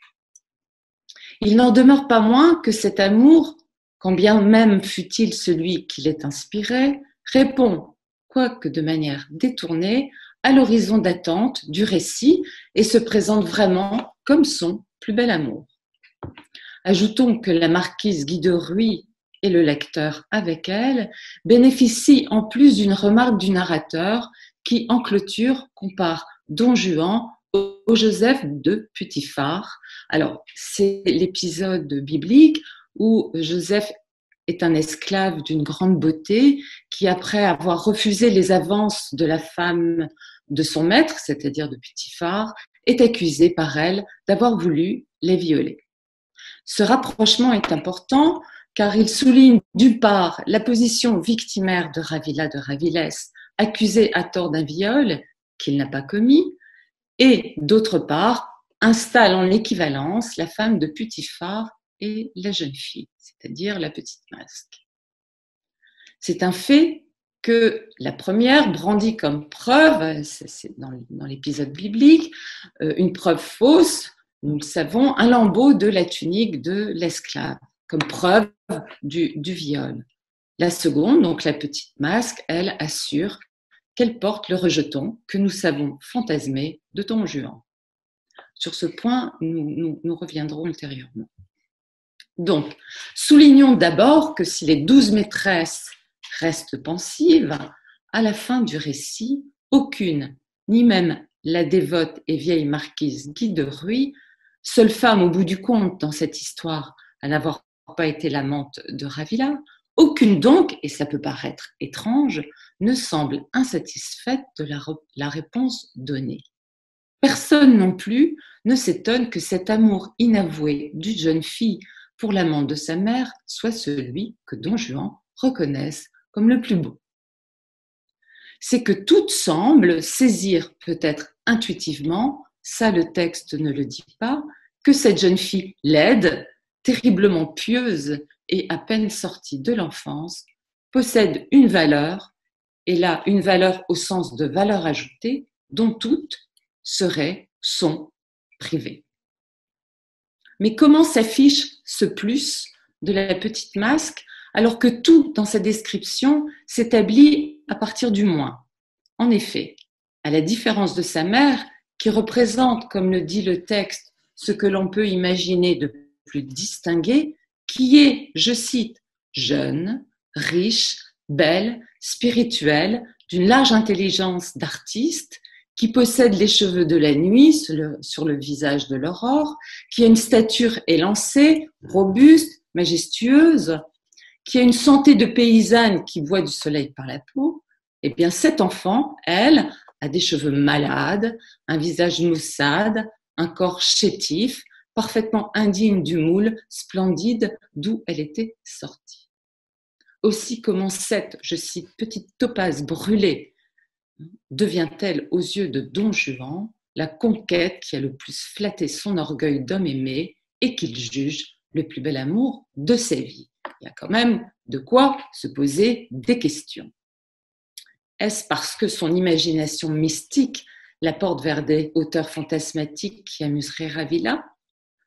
Il n'en demeure pas moins que cet amour, quand bien même fût-il celui qui l'ait inspiré, répond, quoique de manière détournée, à l'horizon d'attente du récit et se présente vraiment comme son plus bel amour. Ajoutons que la marquise Guy de Ruy et le lecteur avec elle bénéficient en plus d'une remarque du narrateur qui, en clôture, compare Don Juan au Joseph de Putiphar. Alors, c'est l'épisode biblique où Joseph est un esclave d'une grande beauté qui, après avoir refusé les avances de la femme de son maître, c'est-à-dire de Putiphar, est accusé par elle d'avoir voulu les violer. Ce rapprochement est important car il souligne d'une part la position victimaire de Ravilla de Ravillès, accusé à tort d'un viol qu'il n'a pas commis, et d'autre part installe en équivalence la femme de Putiphar et la jeune fille, c'est-à-dire la petite masque. C'est un fait que la première brandit comme preuve, c'est dans l'épisode biblique, une preuve fausse, nous le savons, un lambeau de la tunique de l'esclave, comme preuve du viol. La seconde, donc la petite masque, elle assure qu'elle porte le rejeton que nous savons fantasmer de Don Juan. Sur ce point, nous reviendrons ultérieurement. Donc, soulignons d'abord que si les 12 maîtresses restent pensives, à la fin du récit, aucune, ni même la dévote et vieille marquise Guy de Ruy, seule femme au bout du compte dans cette histoire à n'avoir pas été l'amante de Ravilla, aucune donc, et ça peut paraître étrange, ne semble insatisfaite de la réponse donnée. Personne non plus ne s'étonne que cet amour inavoué d'une jeune fille pour l'amant de sa mère soit celui que Don Juan reconnaisse comme le plus beau. C'est que toutes semblent saisir peut-être intuitivement, ça le texte ne le dit pas, que cette jeune fille laide, terriblement pieuse et à peine sortie de l'enfance, possède une valeur, et là une valeur au sens de valeur ajoutée, dont toutes sont privées. Mais comment s'affiche ce plus de la petite masque alors que tout dans sa description s'établit à partir du moins? En effet, à la différence de sa mère, qui représente, comme le dit le texte, ce que l'on peut imaginer de plus distingué, qui est, je cite, jeune, riche, belle, spirituelle, d'une large intelligence d'artiste, qui possède les cheveux de la nuit sur le visage de l'aurore, qui a une stature élancée, robuste, majestueuse, qui a une santé de paysanne qui boit du soleil par la peau, eh bien cet enfant, elle, a des cheveux malades, un visage maussade, un corps chétif, parfaitement indigne du moule splendide d'où elle était sortie. Aussi comment cette, je cite, petite topaze brûlée devient-elle aux yeux de Don Juan la conquête qui a le plus flatté son orgueil d'homme aimé et qu'il juge le plus bel amour de sa vie. Il y a quand même de quoi se poser des questions. Est-ce parce que son imagination mystique la porte vers des hauteurs fantasmatiques qui amuseraient Ravilla?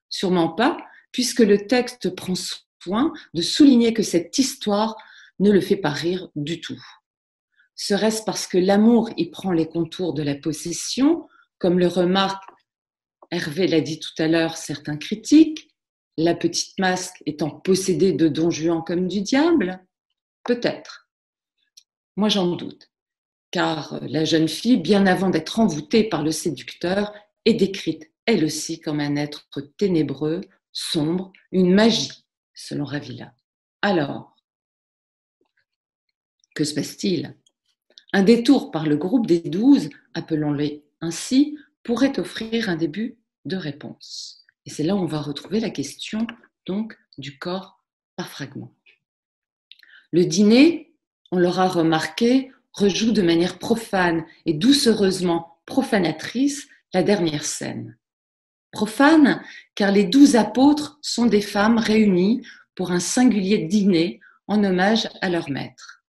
Sûrement pas, puisque le texte prend soin de souligner que cette histoire ne le fait pas rire du tout. Serait-ce parce que l'amour y prend les contours de la possession, comme le remarque, Hervé l'a dit tout à l'heure, certains critiques, la petite masque étant possédée de Don Juan comme du diable? Peut-être. Moi j'en doute, car la jeune fille, bien avant d'être envoûtée par le séducteur, est décrite elle aussi comme un être ténébreux, sombre, une magie, selon Ravilla. Alors, que se passe-t-il? Un détour par le groupe des 12, appelons-les ainsi, pourrait offrir un début de réponse. Et c'est là où on va retrouver la question donc du corps par fragments. Le dîner, on l'aura remarqué, rejoue de manière profane et doucereusement profanatrice la dernière scène. Profane, car les 12 apôtres sont des femmes réunies pour un singulier dîner en hommage à leur maître.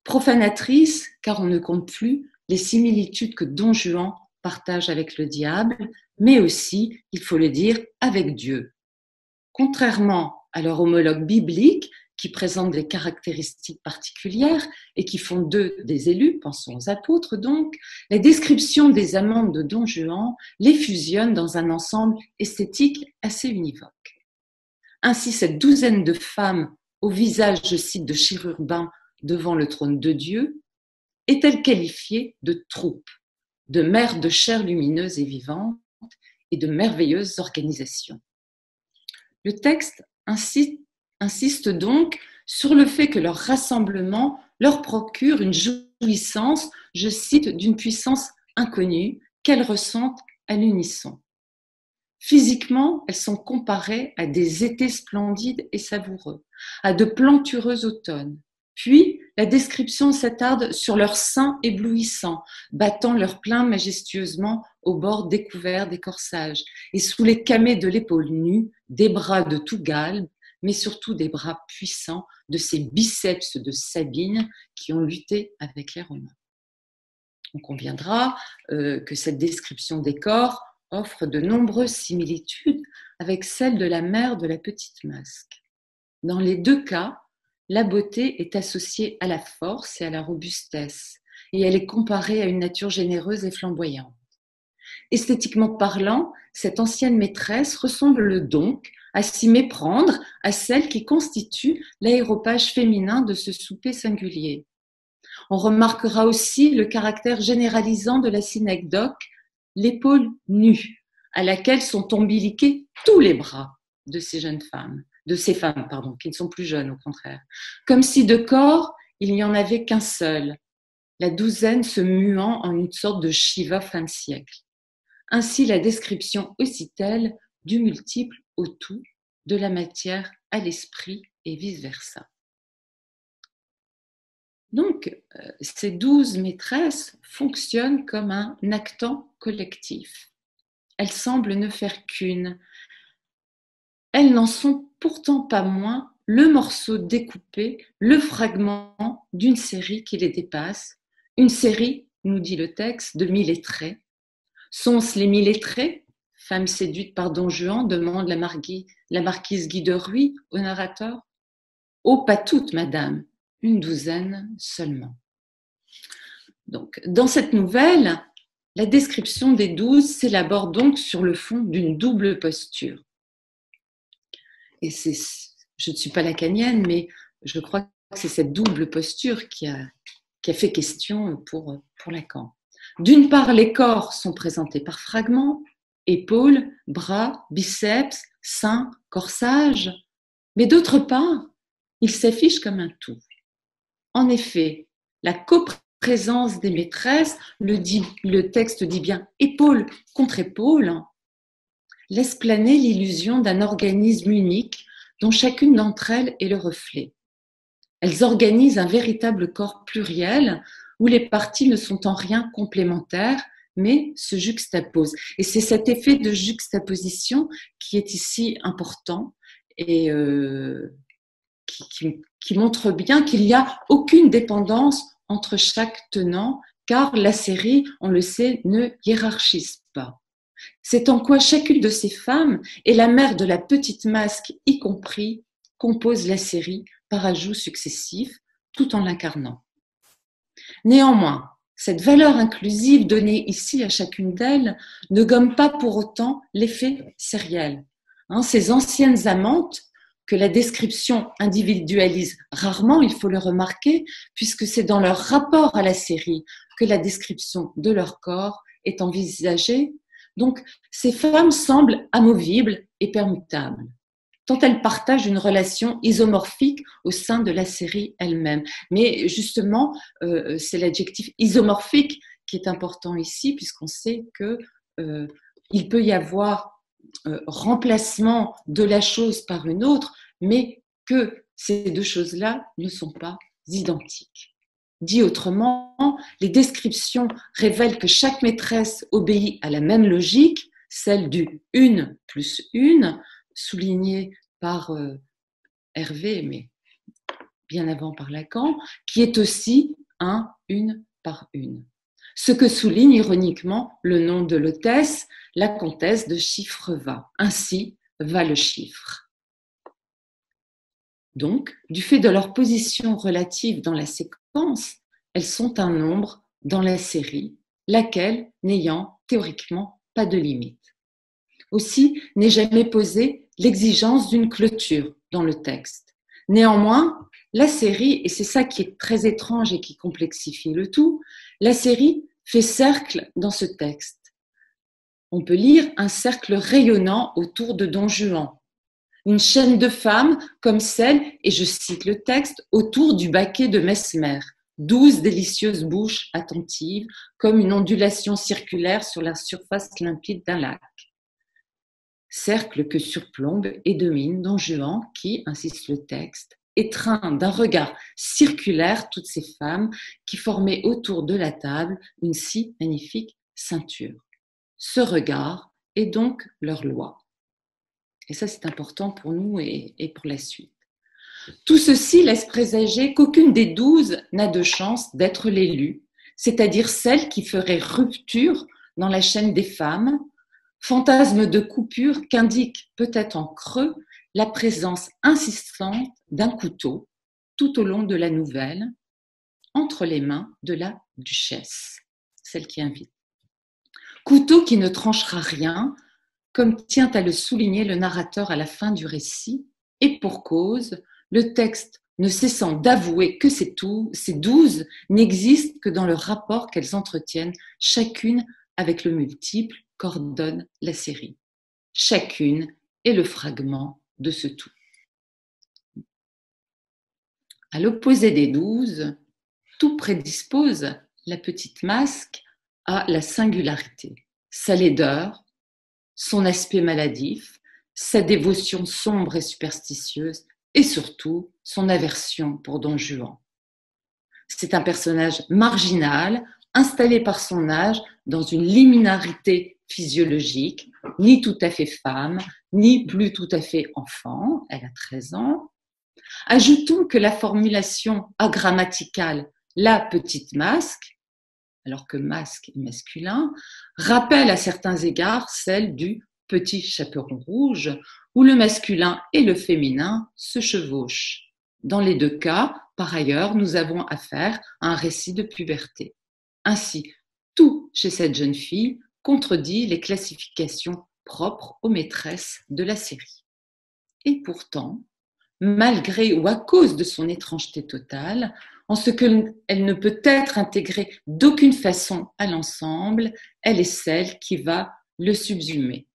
Profanatrice, car on ne compte plus les similitudes que Don Juan partage avec le diable, mais aussi, il faut le dire, avec Dieu. Contrairement à leur homologue biblique, qui présentent des caractéristiques particulières et qui font d'eux des élus, pensons aux apôtres donc, la description des amantes de Don Juan les fusionne dans un ensemble esthétique assez univoque. Ainsi, cette douzaine de femmes au visage, je cite, de chérubins devant le trône de Dieu, est-elle qualifiée de troupe, de mère de chair lumineuse et vivante et de merveilleuse organisation. Le texte insiste donc sur le fait que leur rassemblement leur procure une jouissance, je cite, d'une puissance inconnue qu'elles ressentent à l'unisson. Physiquement, elles sont comparées à des étés splendides et savoureux, à de plantureux automnes. Puis, la description s'attarde sur leurs seins éblouissants, battant leurs pleins majestueusement au bord découvert des corsages, et sous les camées de l'épaule nue, des bras de tout galbe, mais surtout des bras puissants de ces biceps de Sabine qui ont lutté avec les Romains. On conviendra que cette description des corps offre de nombreuses similitudes avec celle de la mère de la petite Masque. Dans les deux cas, la beauté est associée à la force et à la robustesse, et elle est comparée à une nature généreuse et flamboyante. Esthétiquement parlant, cette ancienne maîtresse ressemble donc à s'y méprendre à celle qui constitue l'aéropage féminin de ce souper singulier. On remarquera aussi le caractère généralisant de la synecdoque, l'épaule nue, à laquelle sont ombiliqués tous les bras de ces jeunes femmes, qui ne sont plus jeunes au contraire. Comme si de corps, il n'y en avait qu'un seul, la douzaine se muant en une sorte de Shiva fin de siècle. Ainsi la description aussi-elle du multiple au tout, de la matière à l'esprit et vice-versa. Donc, ces 12 maîtresses fonctionnent comme un actant collectif. Elles semblent ne faire qu'une. Elles n'en sont pourtant pas moins le morceau découpé, le fragment d'une série qui les dépasse. Une série, nous dit le texte, de 1000 lettrés. Sont-ce les 1000 lettrés, femme séduite par Don Juan, demande la marquise Guy de Ruy au narrateur. Oh, pas toutes, madame, une douzaine seulement. Donc, dans cette nouvelle, la description des 12 s'élabore donc sur le fond d'une double posture. Et je ne suis pas lacanienne, mais je crois que c'est cette double posture qui a fait question pour Lacan. D'une part, les corps sont présentés par fragments, épaules, bras, biceps, seins, corsage, mais d'autre part, ils s'affichent comme un tout. En effet, la coprésence des maîtresses, le texte dit bien épaule contre épaule, laisse planer l'illusion d'un organisme unique dont chacune d'entre elles est le reflet. Elles organisent un véritable corps pluriel où les parties ne sont en rien complémentaires, mais se juxtaposent. Et c'est cet effet de juxtaposition qui est ici important et qui montre bien qu'il n'y a aucune dépendance entre chaque tenant, car la série, on le sait, ne hiérarchise pas. C'est en quoi chacune de ces femmes, et la mère de la petite Masque y compris, compose la série par ajouts successifs, tout en l'incarnant. Néanmoins, cette valeur inclusive donnée ici à chacune d'elles ne gomme pas pour autant l'effet sériel. Ces anciennes amantes, que la description individualise rarement, il faut le remarquer, puisque c'est dans leur rapport à la série que la description de leur corps est envisagée. Donc, ces femmes semblent amovibles et permutables, tant elles partagent une relation isomorphique au sein de la série elle-même. Mais justement, c'est l'adjectif isomorphique qui est important ici, puisqu'on sait qu'il peut y avoir remplacement de la chose par une autre, mais que ces deux choses-là ne sont pas identiques. Dit autrement, les descriptions révèlent que chaque maîtresse obéit à la même logique, celle du une plus une, soulignée par Hervé, mais bien avant par Lacan, qui est aussi un une par une. Ce que souligne ironiquement le nom de l'hôtesse, la comtesse de Chiffreva. Ainsi va le chiffre. Donc, du fait de leur position relative dans la séquence, elles sont un nombre dans la série, laquelle n'ayant théoriquement pas de limite. Aussi n'est jamais posée l'exigence d'une clôture dans le texte. Néanmoins, la série, et c'est ça qui est très étrange et qui complexifie le tout, la série fait cercle dans ce texte. On peut lire un cercle rayonnant autour de Don Juan, une chaîne de femmes comme celle, et je cite le texte, autour du baquet de Mesmer, 12 délicieuses bouches attentives, comme une ondulation circulaire sur la surface limpide d'un lac. Cercle que surplombe et domine Don Juan qui, insiste le texte, étreint d'un regard circulaire toutes ces femmes qui formaient autour de la table une si magnifique ceinture. Ce regard est donc leur loi. Et ça, c'est important pour nous et pour la suite. Tout ceci laisse présager qu'aucune des 12 n'a de chance d'être l'élue, c'est-à-dire celle qui ferait rupture dans la chaîne des femmes, fantasme de coupure qu'indique peut-être en creux la présence insistante d'un couteau tout au long de la nouvelle, entre les mains de la duchesse, celle qui invite. Couteau qui ne tranchera rien, comme tient à le souligner le narrateur à la fin du récit, et pour cause, le texte ne cessant d'avouer que ces 12 n'existent que dans le rapport qu'elles entretiennent chacune avec le multiple qu'ordonne la série. Chacune est le fragment de ce tout. À l'opposé des 12, tout prédispose la petite masque à la singularité, sa laideur, son aspect maladif, sa dévotion sombre et superstitieuse, et surtout son aversion pour Don Juan. C'est un personnage marginal, installé par son âge dans une liminarité physiologique, ni tout à fait femme, ni plus tout à fait enfant, elle a 13 ans. Ajoutons que la formulation agrammaticale « la petite masque », alors que masque est masculin, rappelle à certains égards celle du petit chaperon rouge, où le masculin et le féminin se chevauchent. Dans les deux cas, par ailleurs, nous avons affaire à un récit de puberté. Ainsi, tout chez cette jeune fille contredit les classifications propres aux maîtresses de la série. Et pourtant, malgré ou à cause de son étrangeté totale, en ce qu'elle ne peut être intégrée d'aucune façon à l'ensemble, elle est celle qui va le subsumer.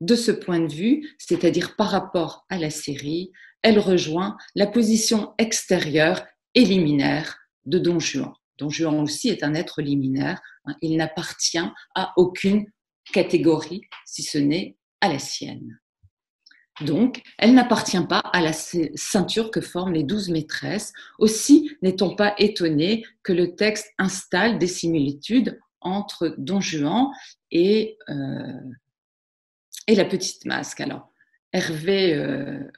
De ce point de vue, c'est-à-dire par rapport à la série, elle rejoint la position extérieure et liminaire de Don Juan. Don Juan aussi est un être liminaire, il n'appartient à aucune catégorie, si ce n'est à la sienne. Donc, elle n'appartient pas à la ceinture que forment les 12 maîtresses. Aussi, n'est-on pas étonné que le texte installe des similitudes entre Don Juan et la petite masque. Alors, Hervé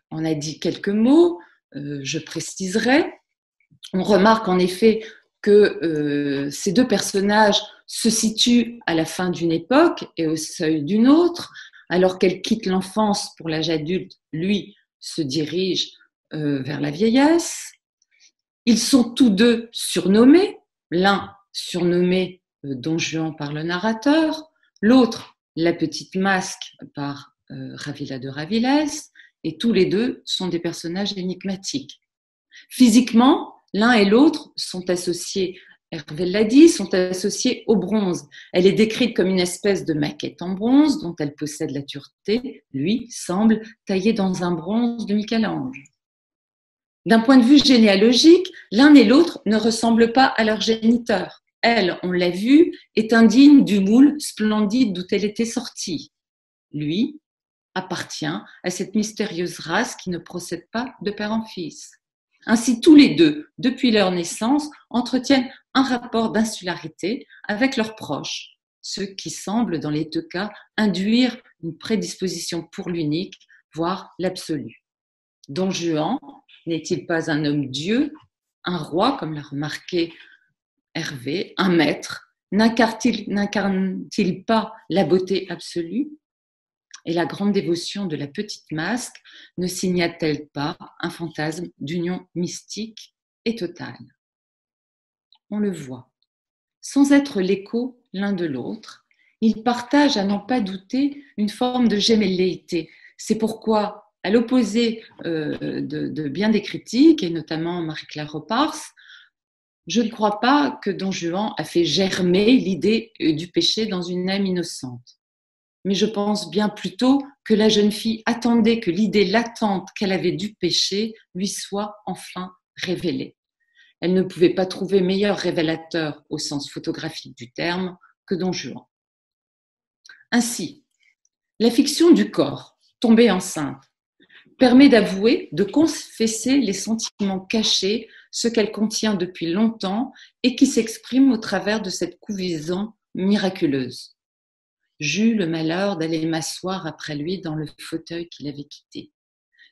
en a dit quelques mots, je préciserai. On remarque en effet que ces deux personnages se situent à la fin d'une époque et au seuil d'une autre. Alors qu'elle quitte l'enfance pour l'âge adulte, lui se dirige vers la vieillesse. Ils sont tous deux surnommés, l'un surnommé Don Juan par le narrateur, l'autre la petite masque par Ravila de Raviles, et tous les deux sont des personnages énigmatiques. Physiquement, l'un et l'autre sont associés, Hervé l'a dit, sont associés au bronze. Elle est décrite comme une espèce de maquette en bronze dont elle possède la dureté. Lui semble taillé dans un bronze de Michel-Ange. D'un point de vue généalogique, l'un et l'autre ne ressemblent pas à leur géniteur. Elle, on l'a vu, est indigne du moule splendide d'où elle était sortie. Lui appartient à cette mystérieuse race qui ne procède pas de père en fils. Ainsi, tous les deux, depuis leur naissance, entretiennent un rapport d'insularité avec leurs proches, ce qui semble, dans les deux cas, induire une prédisposition pour l'unique, voire l'absolu. Don Juan n'est-il pas un homme-dieu, un roi, comme l'a remarqué Hervé, un maître? N'incarne-t-il pas la beauté absolue? Et la grande dévotion de la petite masque ne signale-t-elle pas un fantasme d'union mystique et totale? On le voit. Sans être l'écho l'un de l'autre, ils partagent, à n'en pas douter, une forme de gémelléité. C'est pourquoi, à l'opposé de bien des critiques, et notamment Marie-Claire Repars, je ne crois pas que Don Juan a fait germer l'idée du péché dans une âme innocente. Mais je pense bien plutôt que la jeune fille attendait que l'idée latente qu'elle avait du péché lui soit enfin révélée. Elle ne pouvait pas trouver meilleur révélateur au sens photographique du terme que Don Juan. Ainsi, la fiction du corps, tombée enceinte, permet d'avouer, de confesser les sentiments cachés, ce qu'elle contient depuis longtemps et qui s'expriment au travers de cette couvaison miraculeuse. J'eus le malheur d'aller m'asseoir après lui dans le fauteuil qu'il avait quitté.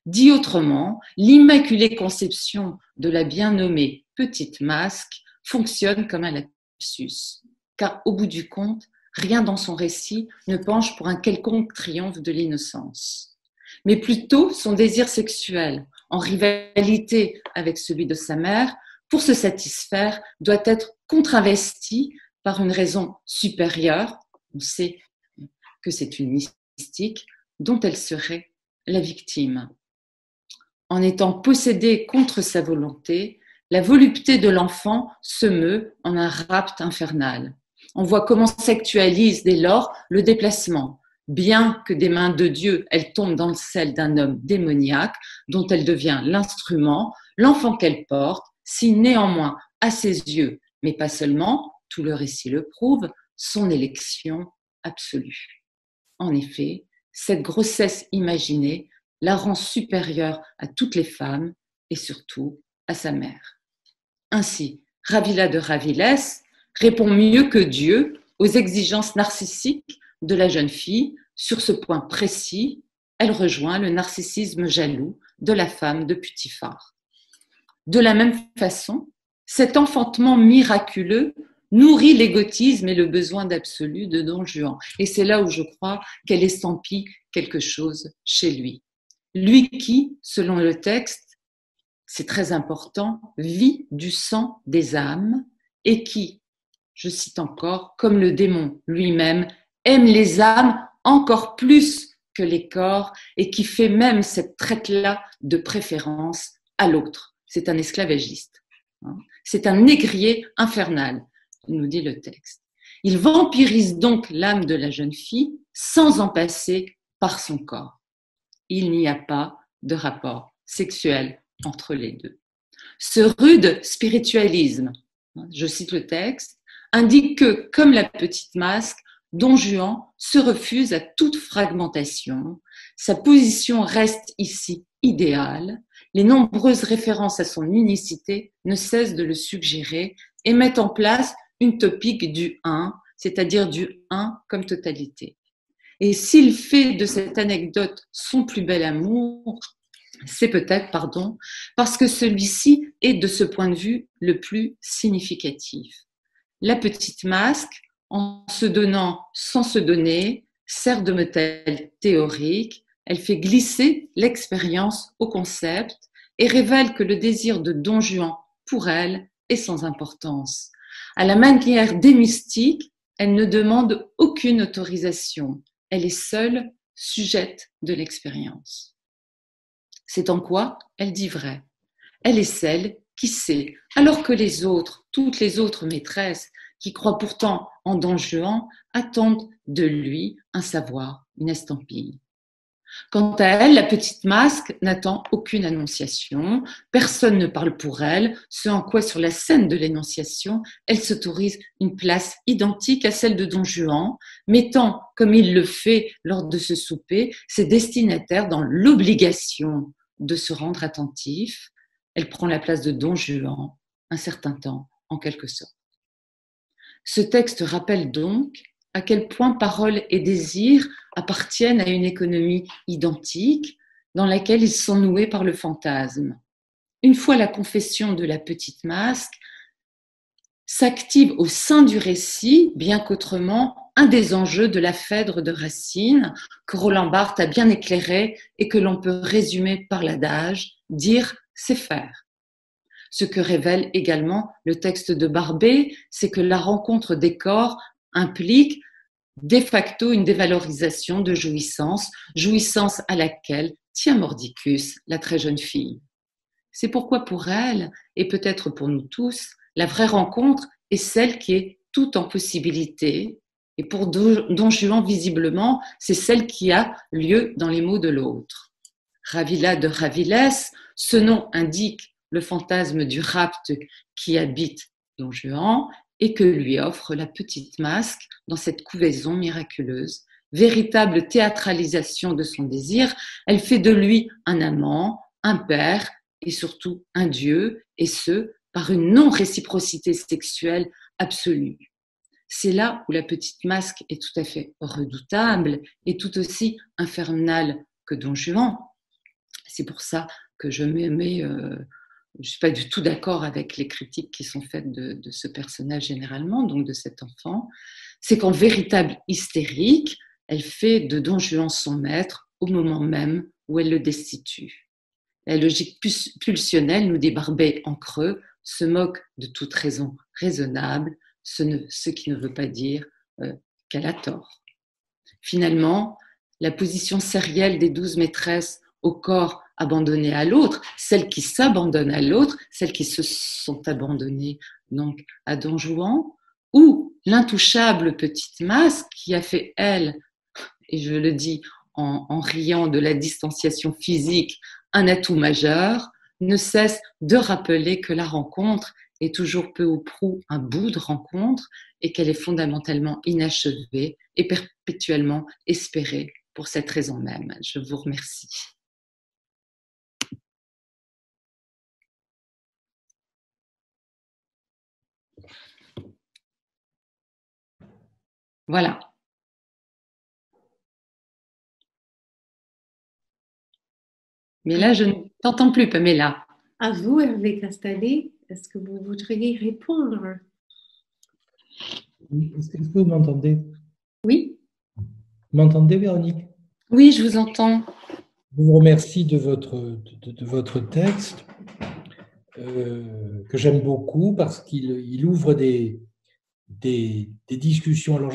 Dit autrement, l'immaculée conception de la bien nommée petite masque fonctionne comme un lapsus, car au bout du compte, rien dans son récit ne penche pour un quelconque triomphe de l'innocence, mais plutôt son désir sexuel, en rivalité avec celui de sa mère, pour se satisfaire, doit être contre-investi par une raison supérieure, on sait que c'est une mystique, dont elle serait la victime. En étant possédée contre sa volonté, la volupté de l'enfant se meut en un rapt infernal. On voit comment s'actualise dès lors le déplacement. Bien que des mains de Dieu, elle tombe dans celle d'un homme démoniaque dont elle devient l'instrument, l'enfant qu'elle porte signe néanmoins à ses yeux, mais pas seulement, tout le récit le prouve, son élection absolue. En effet, cette grossesse imaginée la rend supérieure à toutes les femmes et surtout à sa mère. Ainsi, Ravila de Ravilès répond mieux que Dieu aux exigences narcissiques de la jeune fille. Sur ce point précis, elle rejoint le narcissisme jaloux de la femme de Putiphar. De la même façon, cet enfantement miraculeux nourrit l'égotisme et le besoin d'absolu de Don Juan. Et c'est là où je crois qu'elle estampille quelque chose chez lui. Lui qui, selon le texte, c'est très important, vit du sang des âmes et qui, je cite encore, comme le démon lui-même, aime les âmes encore plus que les corps et qui fait même cette traite-là de préférence à l'autre. C'est un esclavagiste. C'est un négrier infernal, nous dit le texte. Il vampirise donc l'âme de la jeune fille sans en passer par son corps. Il n'y a pas de rapport sexuel entre les deux. Ce rude spiritualisme, je cite le texte, indique que, comme la petite masque, Don Juan se refuse à toute fragmentation. Sa position reste ici idéale. Les nombreuses références à son unicité ne cessent de le suggérer et mettent en place une topique du un, c'est-à-dire du un comme totalité. Et s'il fait de cette anecdote son plus bel amour, c'est peut-être, parce que celui-ci est de ce point de vue le plus significatif. La petite masque, en se donnant sans se donner, sert de modèle théorique, elle fait glisser l'expérience au concept et révèle que le désir de Don Juan pour elle est sans importance. À la manière des mystiques, elle ne demande aucune autorisation. Elle est seule sujette de l'expérience. C'est en quoi elle dit vrai. Elle est celle qui sait, alors que les autres, toutes les autres maîtresses, qui croient pourtant en Don Juan, attendent de lui un savoir, une estampille. Quant à elle, la petite masque n'attend aucune annonciation, personne ne parle pour elle, ce en quoi sur la scène de l'énonciation, elle s'autorise une place identique à celle de Don Juan, mettant, comme il le fait lors de ce souper, ses destinataires dans l'obligation de se rendre attentifs. Elle prend la place de Don Juan un certain temps, en quelque sorte. Ce texte rappelle donc à quel point parole et désir appartiennent à une économie identique dans laquelle ils sont noués par le fantasme. Une fois la confession de la petite masque s'active au sein du récit, bien qu'autrement, un des enjeux de la Phèdre de Racine, que Roland Barthes a bien éclairé et que l'on peut résumer par l'adage « dire, c'est faire ». Ce que révèle également le texte de Barbey, c'est que la rencontre des corps implique de facto une dévalorisation de jouissance, jouissance à laquelle tient mordicus, la très jeune fille. C'est pourquoi pour elle, et peut-être pour nous tous, la vraie rencontre est celle qui est toute en possibilité, et pour Don Juan, visiblement, c'est celle qui a lieu dans les mots de l'autre. Ravila de Ravilès, ce nom indique le fantasme du rapt qui habite Don Juan et que lui offre la petite masque dans cette couvaison miraculeuse véritable théâtralisation de son désir, elle fait de lui un amant, un père et surtout un Dieu, et ce, par une non-réciprocité sexuelle absolue. C'est là où la petite Masque est tout à fait redoutable et tout aussi infernale que Don Juan. C'est pour ça que je ne suis pas du tout d'accord avec les critiques qui sont faites de ce personnage généralement, donc de cet enfant. C'est qu'en véritable hystérique, elle fait de Don Juan son maître au moment même où elle le destitue. La logique pulsionnelle, nous dit Barbey en creux, se moque de toute raison raisonnable, ce qui ne veut pas dire qu'elle a tort. Finalement, la position sérielle des 12 maîtresses au corps abandonné à l'autre, celles qui s'abandonnent à l'autre, celles qui se sont abandonnées donc à Don Juan, ou l'intouchable petite Masque qui a fait, elle, et je le dis en riant de la distanciation physique, un atout majeur, ne cesse de rappeler que la rencontre est toujours peu ou prou un bout de rencontre et qu'elle est fondamentalement inachevée et perpétuellement espérée pour cette raison même. Je vous remercie. Voilà. Mais là, je ne t'entends plus, Pamela. À vous, Hervé Castalé, est-ce que vous voudriez répondre? Est-ce que vous m'entendez? Oui. Vous m'entendez, Véronique? Oui, je vous entends. Je vous remercie de votre texte, que j'aime beaucoup parce qu'il ouvre des discussions. Alors,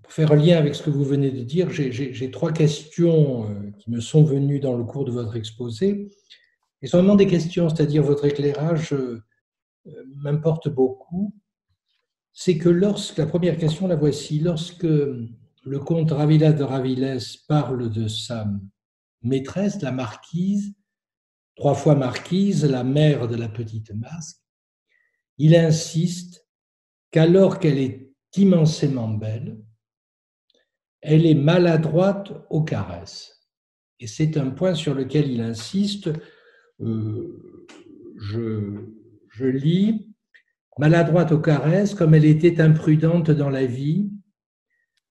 pour faire un lien avec ce que vous venez de dire, j'ai trois questions qui me sont venues dans le cours de votre exposé. Et ce sont vraiment des questions, c'est-à-dire votre éclairage m'importe beaucoup. C'est que la première question, la voici, lorsque le comte Ravilla de Ravilles parle de sa maîtresse, la marquise, 3 fois marquise, la mère de la petite Masque, il insiste qu'alors qu'elle est immensément belle, elle est maladroite aux caresses. Et c'est un point sur lequel il insiste. Je lis, maladroite aux caresses, comme elle était imprudente dans la vie,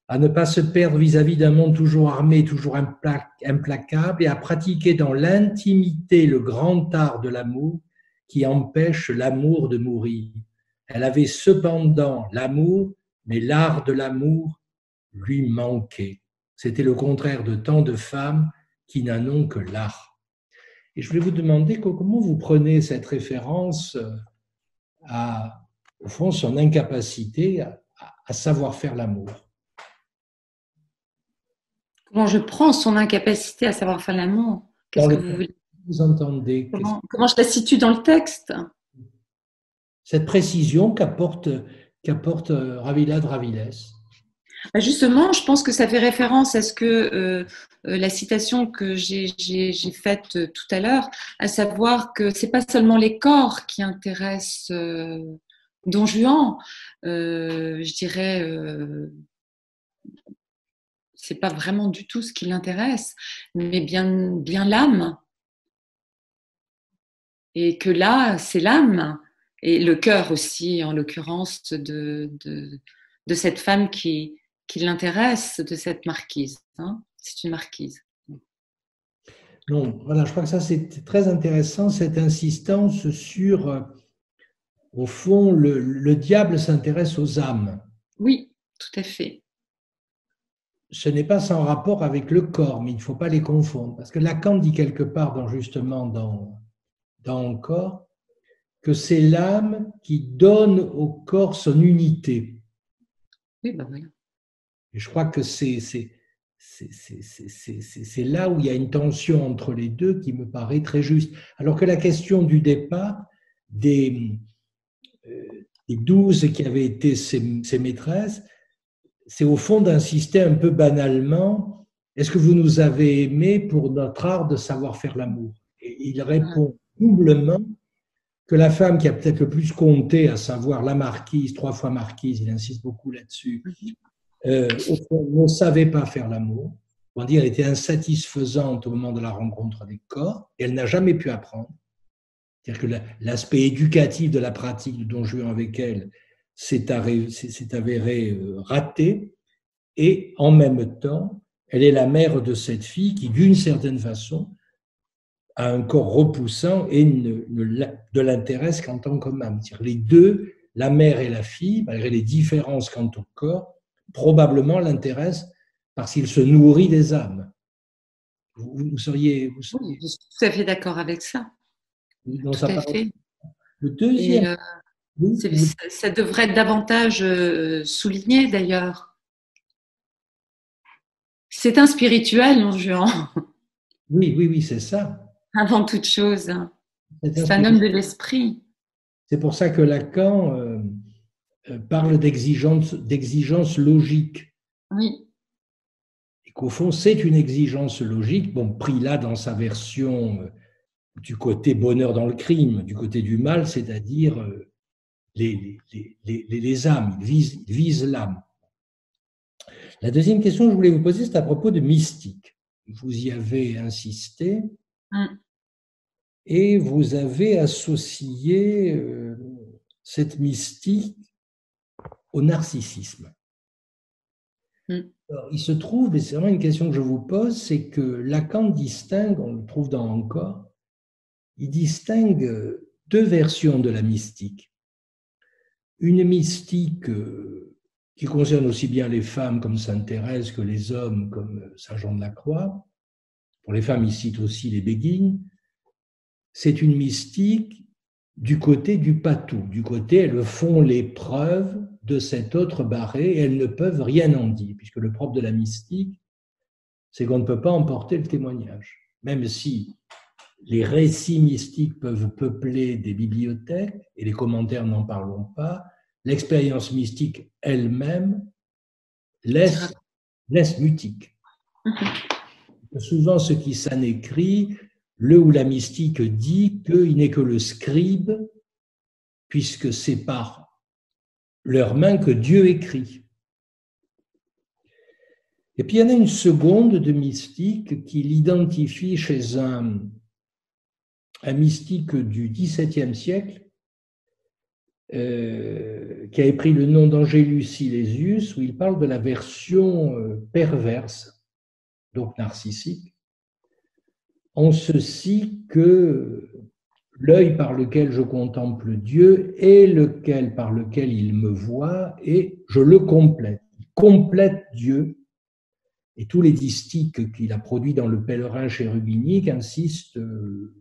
à ne pas se perdre vis-à-vis d'un monde toujours armé, toujours implacable, et à pratiquer dans l'intimité le grand art de l'amour qui empêche l'amour de mourir. Elle avait cependant l'amour, mais l'art de l'amour lui manquait. C'était le contraire de tant de femmes qui n'en ont que l'art. Et je voulais vous demander comment vous prenez cette référence à, au fond, son incapacité à savoir faire l'amour. Comment je prends son incapacité à savoir faire l'amour? Qu'est-ce que vous voulez? Vous entendez comment je la situe dans le texte? Cette précision qu'apporte Ravilla de Ravilles. Justement, je pense que ça fait référence à ce que la citation que j'ai faite tout à l'heure, à savoir que c'est pas seulement les corps qui intéressent Don Juan, je dirais, c'est pas vraiment du tout ce qui l'intéresse, mais bien l'âme. Et que là, c'est l'âme et le cœur aussi, en l'occurrence, de cette femme qui l'intéresse, de cette marquise. Hein, c'est une marquise. Non, voilà, je crois que ça c'est très intéressant, cette insistance sur, au fond, le diable s'intéresse aux âmes. Oui, tout à fait. Ce n'est pas sans rapport avec le corps, mais il ne faut pas les confondre. Parce que Lacan dit quelque part, dans Encore, que c'est l'âme qui donne au corps son unité. Oui, ben voilà. Et je crois que c'est là où il y a une tension entre les deux qui me paraît très juste. Alors que la question du départ, des 12 qui avaient été ses maîtresses, c'est au fond d'insister un peu banalement, est-ce que vous nous avez aimés pour notre art de savoir faire l'amour? Et il répond humblement que la femme qui a peut-être le plus compté, à savoir la marquise, 3 fois marquise, il insiste beaucoup là-dessus, au fond, ne savait pas faire l'amour. On va dire, elle était insatisfaisante au moment de la rencontre des corps, et elle n'a jamais pu apprendre. C'est-à-dire que l'aspect éducatif de la pratique de Don Juan avec elle s'est avéré raté, et en même temps, elle est la mère de cette fille qui, d'une certaine façon, a un corps repoussant et de l'intéresse qu'en tant que même. Les deux, la mère et la fille, malgré les différences quant au corps, probablement l'intéressent parce qu'il se nourrit des âmes. Vous seriez... Oui, je suis tout à fait d'accord avec ça. Dans Tout sa à parole. fait. Le deuxième... Et ça devrait être davantage souligné d'ailleurs. C'est un spirituel, Don Juan. Oui, c'est ça. Avant toute chose. C'est un homme de l'esprit. C'est pour ça que Lacan parle d'exigence logique. Oui. Et qu'au fond, c'est une exigence logique, bon, pris là dans sa version du côté bonheur dans le crime, du côté du mal, c'est-à-dire les âmes, il vise l'âme. La deuxième question que je voulais vous poser, c'est à propos de mystique. Vous y avez insisté et vous avez associé cette mystique au narcissisme. Alors, il se trouve, et c'est vraiment une question que je vous pose, c'est que Lacan distingue, on le trouve dans Encore, il distingue deux versions de la mystique. Une mystique qui concerne aussi bien les femmes comme Sainte Thérèse que les hommes comme Saint Jean de la Croix. Pour les femmes, il cite aussi les béguines. C'est une mystique du côté du patou, du côté elles font les preuves de cet autre barré et elles ne peuvent rien en dire, puisque le propre de la mystique, c'est qu'on ne peut pas emporter le témoignage. Même si les récits mystiques peuvent peupler des bibliothèques, et les commentaires n'en parlons pas, l'expérience mystique elle-même laisse mutique. Souvent, ce qui s'en écrit, le ou la mystique dit qu'il n'est que le scribe, puisque c'est par leurs mains que Dieu écrit. Et puis il y en a une seconde de mystique qui l'identifie chez un mystique du XVIIe siècle, qui avait pris le nom d'Angelus Silesius, où il parle de la version perverse, donc narcissique, en ceci que l'œil par lequel je contemple Dieu est lequel par lequel il me voit, et je le complète. Il complète Dieu. Et tous les distiques qu'il a produits dans le pèlerin chérubinique insistent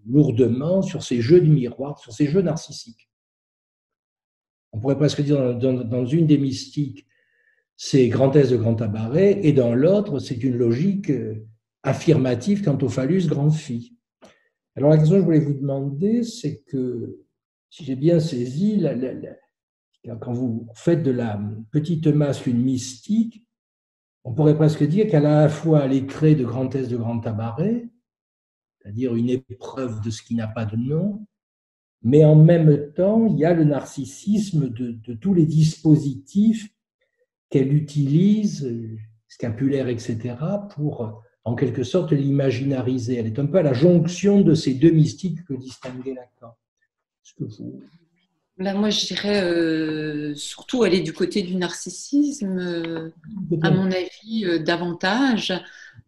lourdement sur ces jeux de miroir, sur ces jeux narcissiques. On pourrait presque dire dans une des mystiques, c'est Grand S de Grand Tabaret, et dans l'autre, c'est une logique affirmative quant au phallus grand phi. Alors la question que je voulais vous demander, c'est que, si j'ai bien saisi, quand vous faites de la petite masque une mystique, on pourrait presque dire qu'elle a à la fois les traits de Grand S de Grand Tabaret, c'est-à-dire une épreuve de ce qui n'a pas de nom, mais en même temps, il y a le narcissisme de tous les dispositifs qu'elle utilise, scapulaire, etc., pour, en quelque sorte, l'imaginariser. Elle est un peu à la jonction de ces deux mystiques que distinguait Lacan. Est-ce que vous... Là, moi, je dirais surtout, elle est du côté du narcissisme, à mon avis, davantage.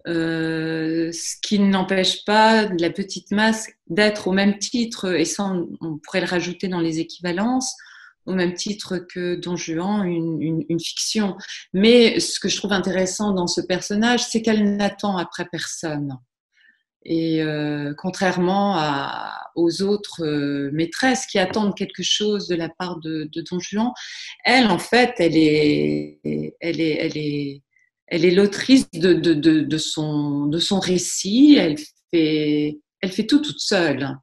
Ce qui n'empêche pas la petite masque d'être au même titre, et ça, on pourrait le rajouter dans les équivalences, au même titre que Don Juan, une fiction. Mais ce que je trouve intéressant dans ce personnage, c'est qu'elle n'attend après personne. Et contrairement aux autres maîtresses qui attendent quelque chose de la part de Don Juan, elle, en fait, elle est l'autrice de son récit. Elle fait tout toute seule.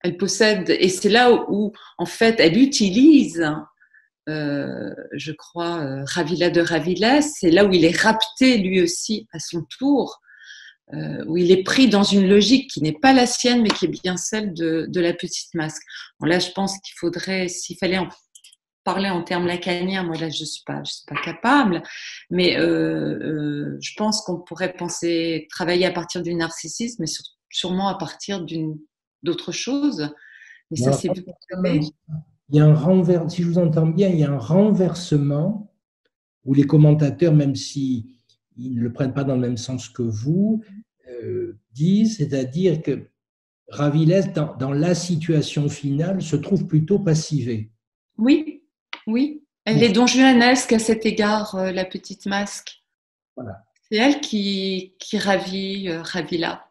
Elle possède, et c'est là où en fait, elle utilise, je crois, Ravilla de Raviles. C'est là où il est rapté lui aussi à son tour. Où il est pris dans une logique qui n'est pas la sienne, mais qui est bien celle de la petite masque. Bon, là, je pense qu'il faudrait, s'il fallait parler en termes lacaniens, moi là je suis pas capable, mais je pense qu'on pourrait penser travailler à partir du narcissisme, mais sûrement à partir d'autre chose. Mais ça c'est beaucoup plus. Il y a un renversement, si je vous entends bien, il y a un renversement où les commentateurs, même si ils ne le prennent pas dans le même sens que vous, disent, c'est-à-dire que Ravilès, dans la situation finale, se trouve plutôt passivée. Oui, oui. Elle est donjuanesque à cet égard, la petite masque. Voilà. C'est elle qui ravit Ravila.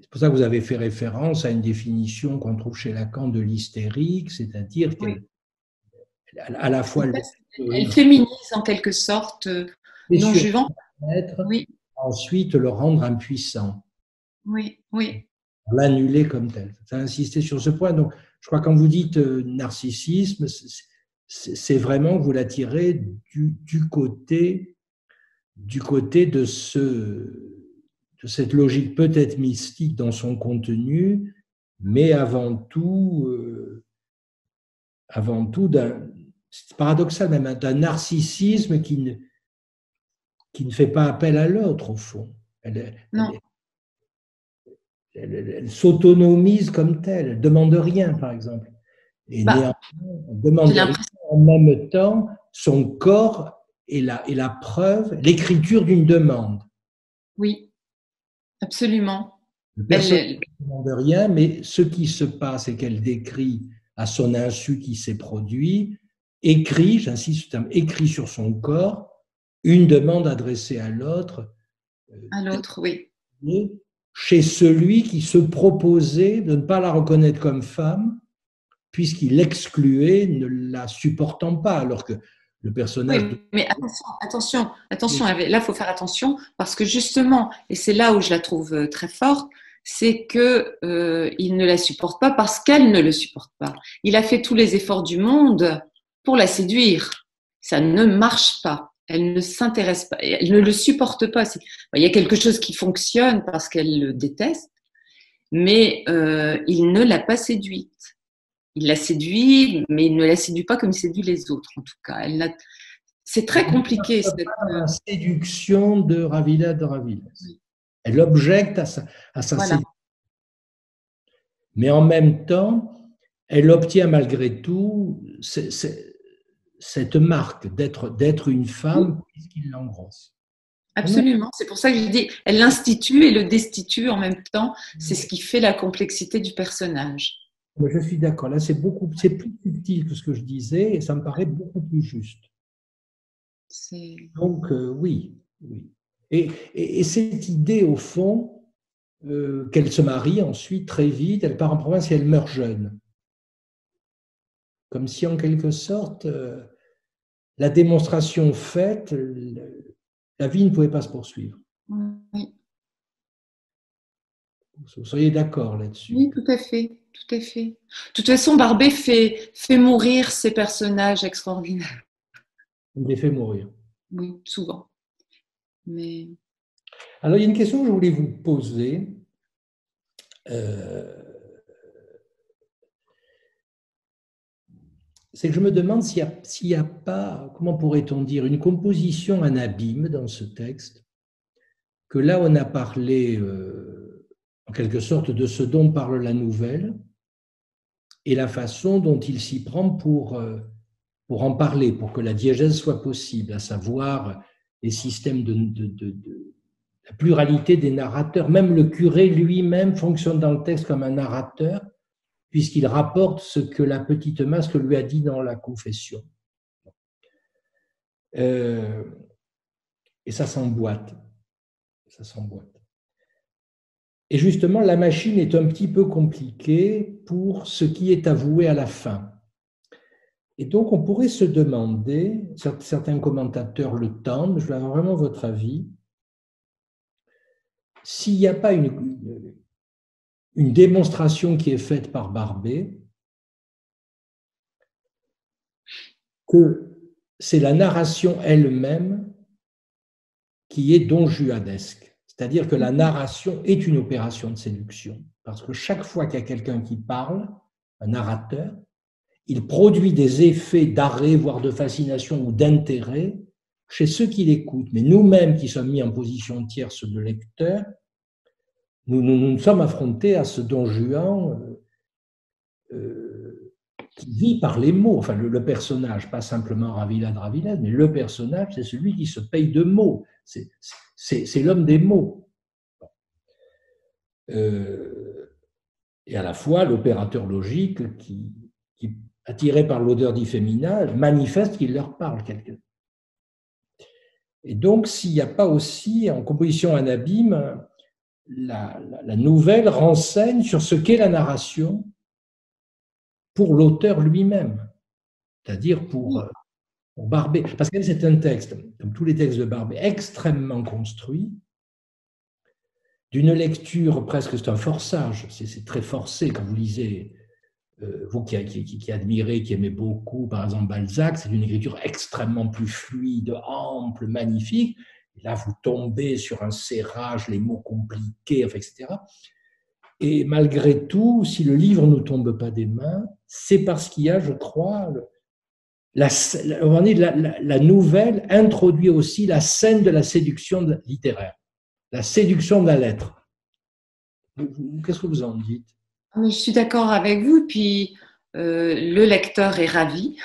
C'est pour ça que vous avez fait référence à une définition qu'on trouve chez Lacan de l'hystérique, c'est-à-dire qu'elle, à la fois, elle féminise en quelque sorte non-juvant. Oui. Ensuite, le rendre impuissant. Oui, oui. L'annuler comme tel. Ça a insisté sur ce point. Donc, je crois que quand vous dites narcissisme, c'est vraiment que vous l'attirez du côté de cette logique peut-être mystique dans son contenu, mais avant tout c'est paradoxal même, d'un narcissisme qui ne fait pas appel à l'autre au fond. Elle s'autonomise comme telle, elle ne demande rien par exemple. Et néanmoins, elle demande rien. En même temps, son corps est la preuve, l'écriture d'une demande. Oui, absolument. Personne ne demande rien, mais ce qui se passe et qu'elle décrit à son insu qui s'est produit, écrit, j'insiste sur le terme, écrit sur son corps, une demande adressée à l'autre. À l'autre, oui. Chez celui qui se proposait de ne pas la reconnaître comme femme, puisqu'il l'excluait, ne la supportant pas, alors que le personnage... Oui, mais attention, là, il faut faire attention, parce que justement, et c'est là où je la trouve très forte, c'est qu'il ne la supporte pas parce qu'elle ne le supporte pas. Il a fait tous les efforts du monde pour la séduire. Ça ne marche pas. Elle ne s'intéresse pas, elle ne le supporte pas. Il y a quelque chose qui fonctionne parce qu'elle le déteste, mais il ne l'a pas séduite. Il la séduit, mais il ne la séduit pas comme il séduit les autres, en tout cas. C'est très compliqué. La séduction de Ravila de Ravilès. Elle objecte à sa séduction. Mais en même temps, elle obtient malgré tout cette marque d'être une femme puisqu'il l'engrosse. Absolument. C'est pour ça que je dis, elle l'institue et le destitue en même temps. C'est ce qui fait la complexité du personnage. Je suis d'accord. Là, c'est plus subtil que ce que je disais et ça me paraît beaucoup plus juste. Donc, oui. Et cette idée, au fond, qu'elle se marie ensuite très vite, elle part en province et elle meurt jeune. Comme si, en quelque sorte, la démonstration faite, la vie ne pouvait pas se poursuivre. Oui. Vous seriez d'accord là-dessus? Oui, tout à fait. Tout à fait. De toute façon, Barbey fait mourir ses personnages extraordinaires. Il les fait mourir. Oui, souvent. Mais... Alors, il y a une question que je voulais vous poser. C'est que je me demande s'il n'y a pas, comment pourrait-on dire, une composition en abîme dans ce texte, que là on a parlé en quelque sorte de ce dont parle la nouvelle et la façon dont il s'y prend pour en parler, pour que la diégèse soit possible, à savoir les systèmes de la pluralité des narrateurs. Même le curé lui-même fonctionne dans le texte comme un narrateur, puisqu'il rapporte ce que la petite masque lui a dit dans la confession. Et ça s'emboîte. Et justement, la machine est un petit peu compliquée pour ce qui est avoué à la fin. Et donc, on pourrait se demander, certains commentateurs le tendent, je veux avoir vraiment votre avis, s'il n'y a pas une démonstration qui est faite par Barbey que c'est la narration elle-même qui est donjuanesque. C'est-à-dire que la narration est une opération de séduction. Parce que chaque fois qu'il y a quelqu'un qui parle, un narrateur, il produit des effets d'arrêt, voire de fascination ou d'intérêt chez ceux qui l'écoutent. Mais nous-mêmes qui sommes mis en position tierce de lecteur, nous sommes affrontés à ce Don Juan qui vit par les mots. Enfin, le personnage, pas simplement Ravilade, mais le personnage, c'est celui qui se paye de mots. C'est l'homme des mots. Et à la fois l'opérateur logique qui, attiré par l'odeur d'Iphémina, manifeste qu'il leur parle. Et donc, s'il n'y a pas aussi, en composition un abîme, la nouvelle renseigne sur ce qu'est la narration pour l'auteur lui-même, c'est-à-dire pour Barbey. Parce que c'est un texte, comme tous les textes de Barbey, extrêmement construit, d'une lecture presque, c'est un forçage, c'est très forcé quand vous lisez, vous qui admirez, qui aimez beaucoup, par exemple Balzac, c'est une écriture extrêmement plus fluide, ample, magnifique. Et là, vous tombez sur un serrage, les mots compliqués, etc. Et malgré tout, si le livre ne tombe pas des mains, c'est parce qu'il y a, je crois, la nouvelle introduit aussi la scène de la séduction littéraire, la séduction de la lettre. Qu'est-ce que vous en dites? Je suis d'accord avec vous, puis le lecteur est ravi.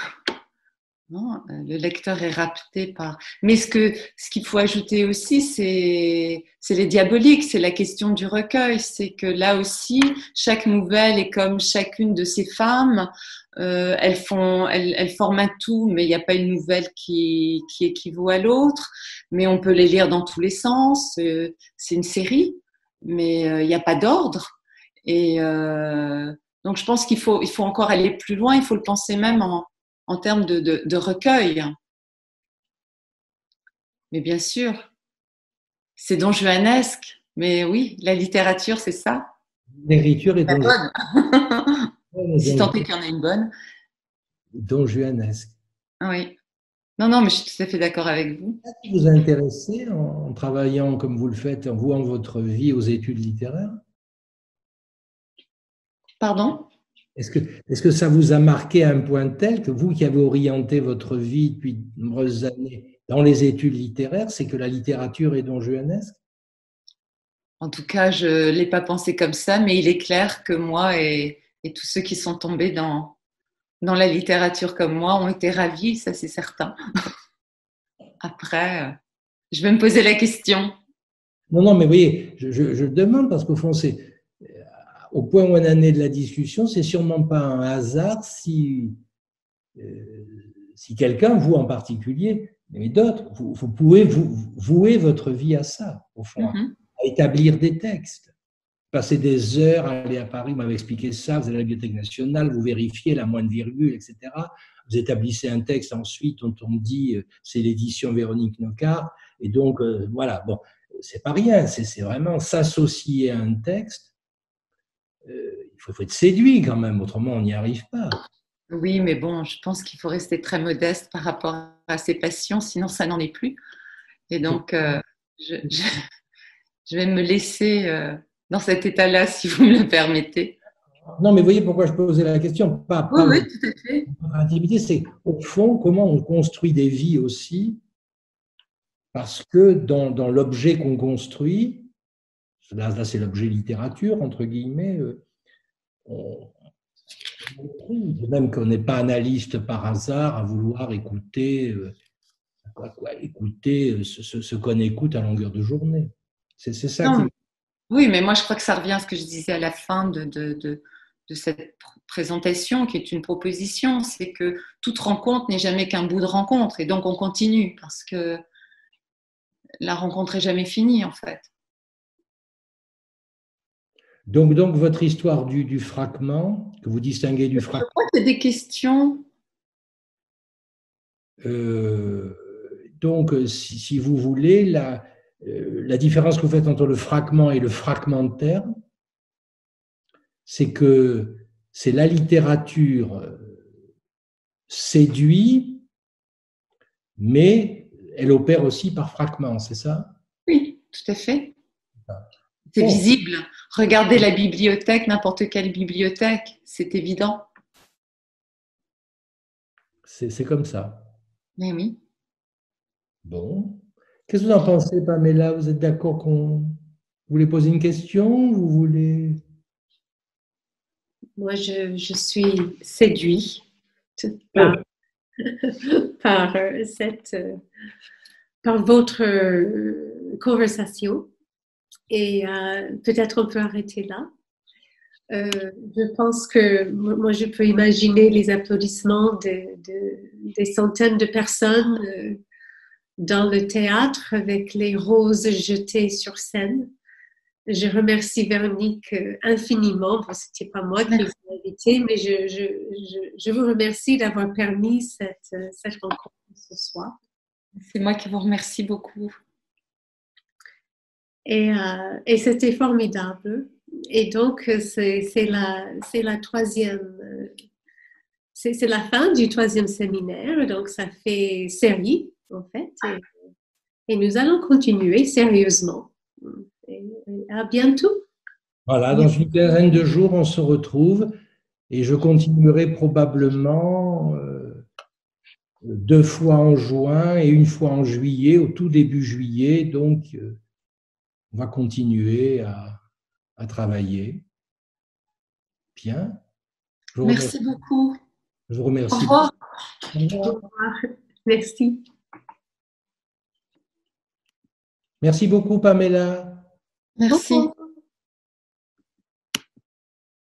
Non, le lecteur est rapté par… Mais ce qu'il faut ajouter aussi, c'est les diaboliques, c'est la question du recueil. C'est que là aussi, chaque nouvelle est comme chacune de ces femmes. Elles forment un tout, mais il n'y a pas une nouvelle qui équivaut à l'autre. Mais on peut les lire dans tous les sens. C'est une série, mais il n'y a pas d'ordre. Et donc, je pense qu'il faut encore aller plus loin. Il faut le penser même en termes de recueil. Mais bien sûr, c'est don juanesque. Mais oui, la littérature, c'est ça. L'écriture est La bonne. Si tant est qu'il y en a une bonne. Don juanesque. Oui. Non, mais je suis tout à fait d'accord avec vous. Qu'est-ce qui vous a intéressé en travaillant comme vous le faites, en vouant votre vie aux études littéraires? Pardon? Est-ce que ça vous a marqué à un point tel que vous qui avez orienté votre vie depuis de nombreuses années dans les études littéraires, c'est que la littérature est don juanesque? En tout cas, je ne l'ai pas pensé comme ça, mais il est clair que moi et tous ceux qui sont tombés dans la littérature comme moi ont été ravis, ça c'est certain. Après, je vais me poser la question. Non, mais vous voyez, je demande parce qu'au fond, c'est au point où on en est de la discussion, c'est sûrement pas un hasard si quelqu'un, vous en particulier, mais d'autres, vous pouvez vouer votre vie à ça, au fond, à établir des textes. Passer des heures à aller à Paris, vous m'avez expliqué ça, vous allez à la Bibliothèque nationale, vous vérifiez la moindre virgule, etc. Vous établissez un texte ensuite dont on dit c'est l'édition Véronique Nocard, et donc voilà, bon, c'est pas rien, c'est vraiment s'associer à un texte. Il faut être séduit quand même, autrement on n'y arrive pas. Oui, mais bon, je pense qu'il faut rester très modeste par rapport à ses passions, sinon ça n'en est plus. Et donc, je vais me laisser dans cet état-là, si vous me le permettez. Non, mais vous voyez pourquoi je posais la question. Pas oui, tout à fait. L'intimité, c'est au fond comment on construit des vies aussi, parce que dans l'objet qu'on construit, là c'est l'objet littérature, entre guillemets, on trouve, même qu'on n'est pas analyste par hasard, à vouloir écouter, écouter ce qu'on écoute à longueur de journée. C'est ça qui… Oui, mais moi je crois que ça revient à ce que je disais à la fin de cette présentation, qui est une proposition, c'est que toute rencontre n'est jamais qu'un bout de rencontre, et donc on continue, parce que la rencontre n'est jamais finie en fait. Donc votre histoire du fragment, que vous distinguez du fragment… Je crois qu'il y a des questions. Donc, si vous voulez, la différence que vous faites entre le fragment et le fragmentaire, c'est que c'est la littérature séduit, mais elle opère aussi par fragments, c'est ça? Oui, tout à fait. C'est visible. Regardez la bibliothèque, n'importe quelle bibliothèque, c'est évident. C'est comme ça. Mais oui. Bon. Qu'est-ce que vous en pensez, Pamela? Vous êtes d'accord qu'on... Vous voulez poser une question? Vous voulez... Moi, je suis séduite par, par, par votre conversation et peut-être on peut arrêter là. Je pense que moi, je peux imaginer les applaudissements des centaines de personnes dans le théâtre avec les roses jetées sur scène. Je remercie Véronique infiniment. Bon, ce n'était pas moi qui vous ai invité, mais je vous remercie d'avoir permis cette rencontre ce soir. C'est moi qui vous remercie beaucoup. Et c'était formidable. Et donc, c'est la troisième, c'est la fin du troisième séminaire. Donc, ça fait série, en fait. Et nous allons continuer sérieusement. Et à bientôt. Voilà, dans une quinzaine de jours, on se retrouve et je continuerai probablement 2 fois en juin et 1 fois en juillet, au tout début juillet. Donc, on va continuer à travailler. Bien. Merci beaucoup. Je vous remercie. Au revoir. Au revoir. Merci. Merci beaucoup, Pamela. Merci.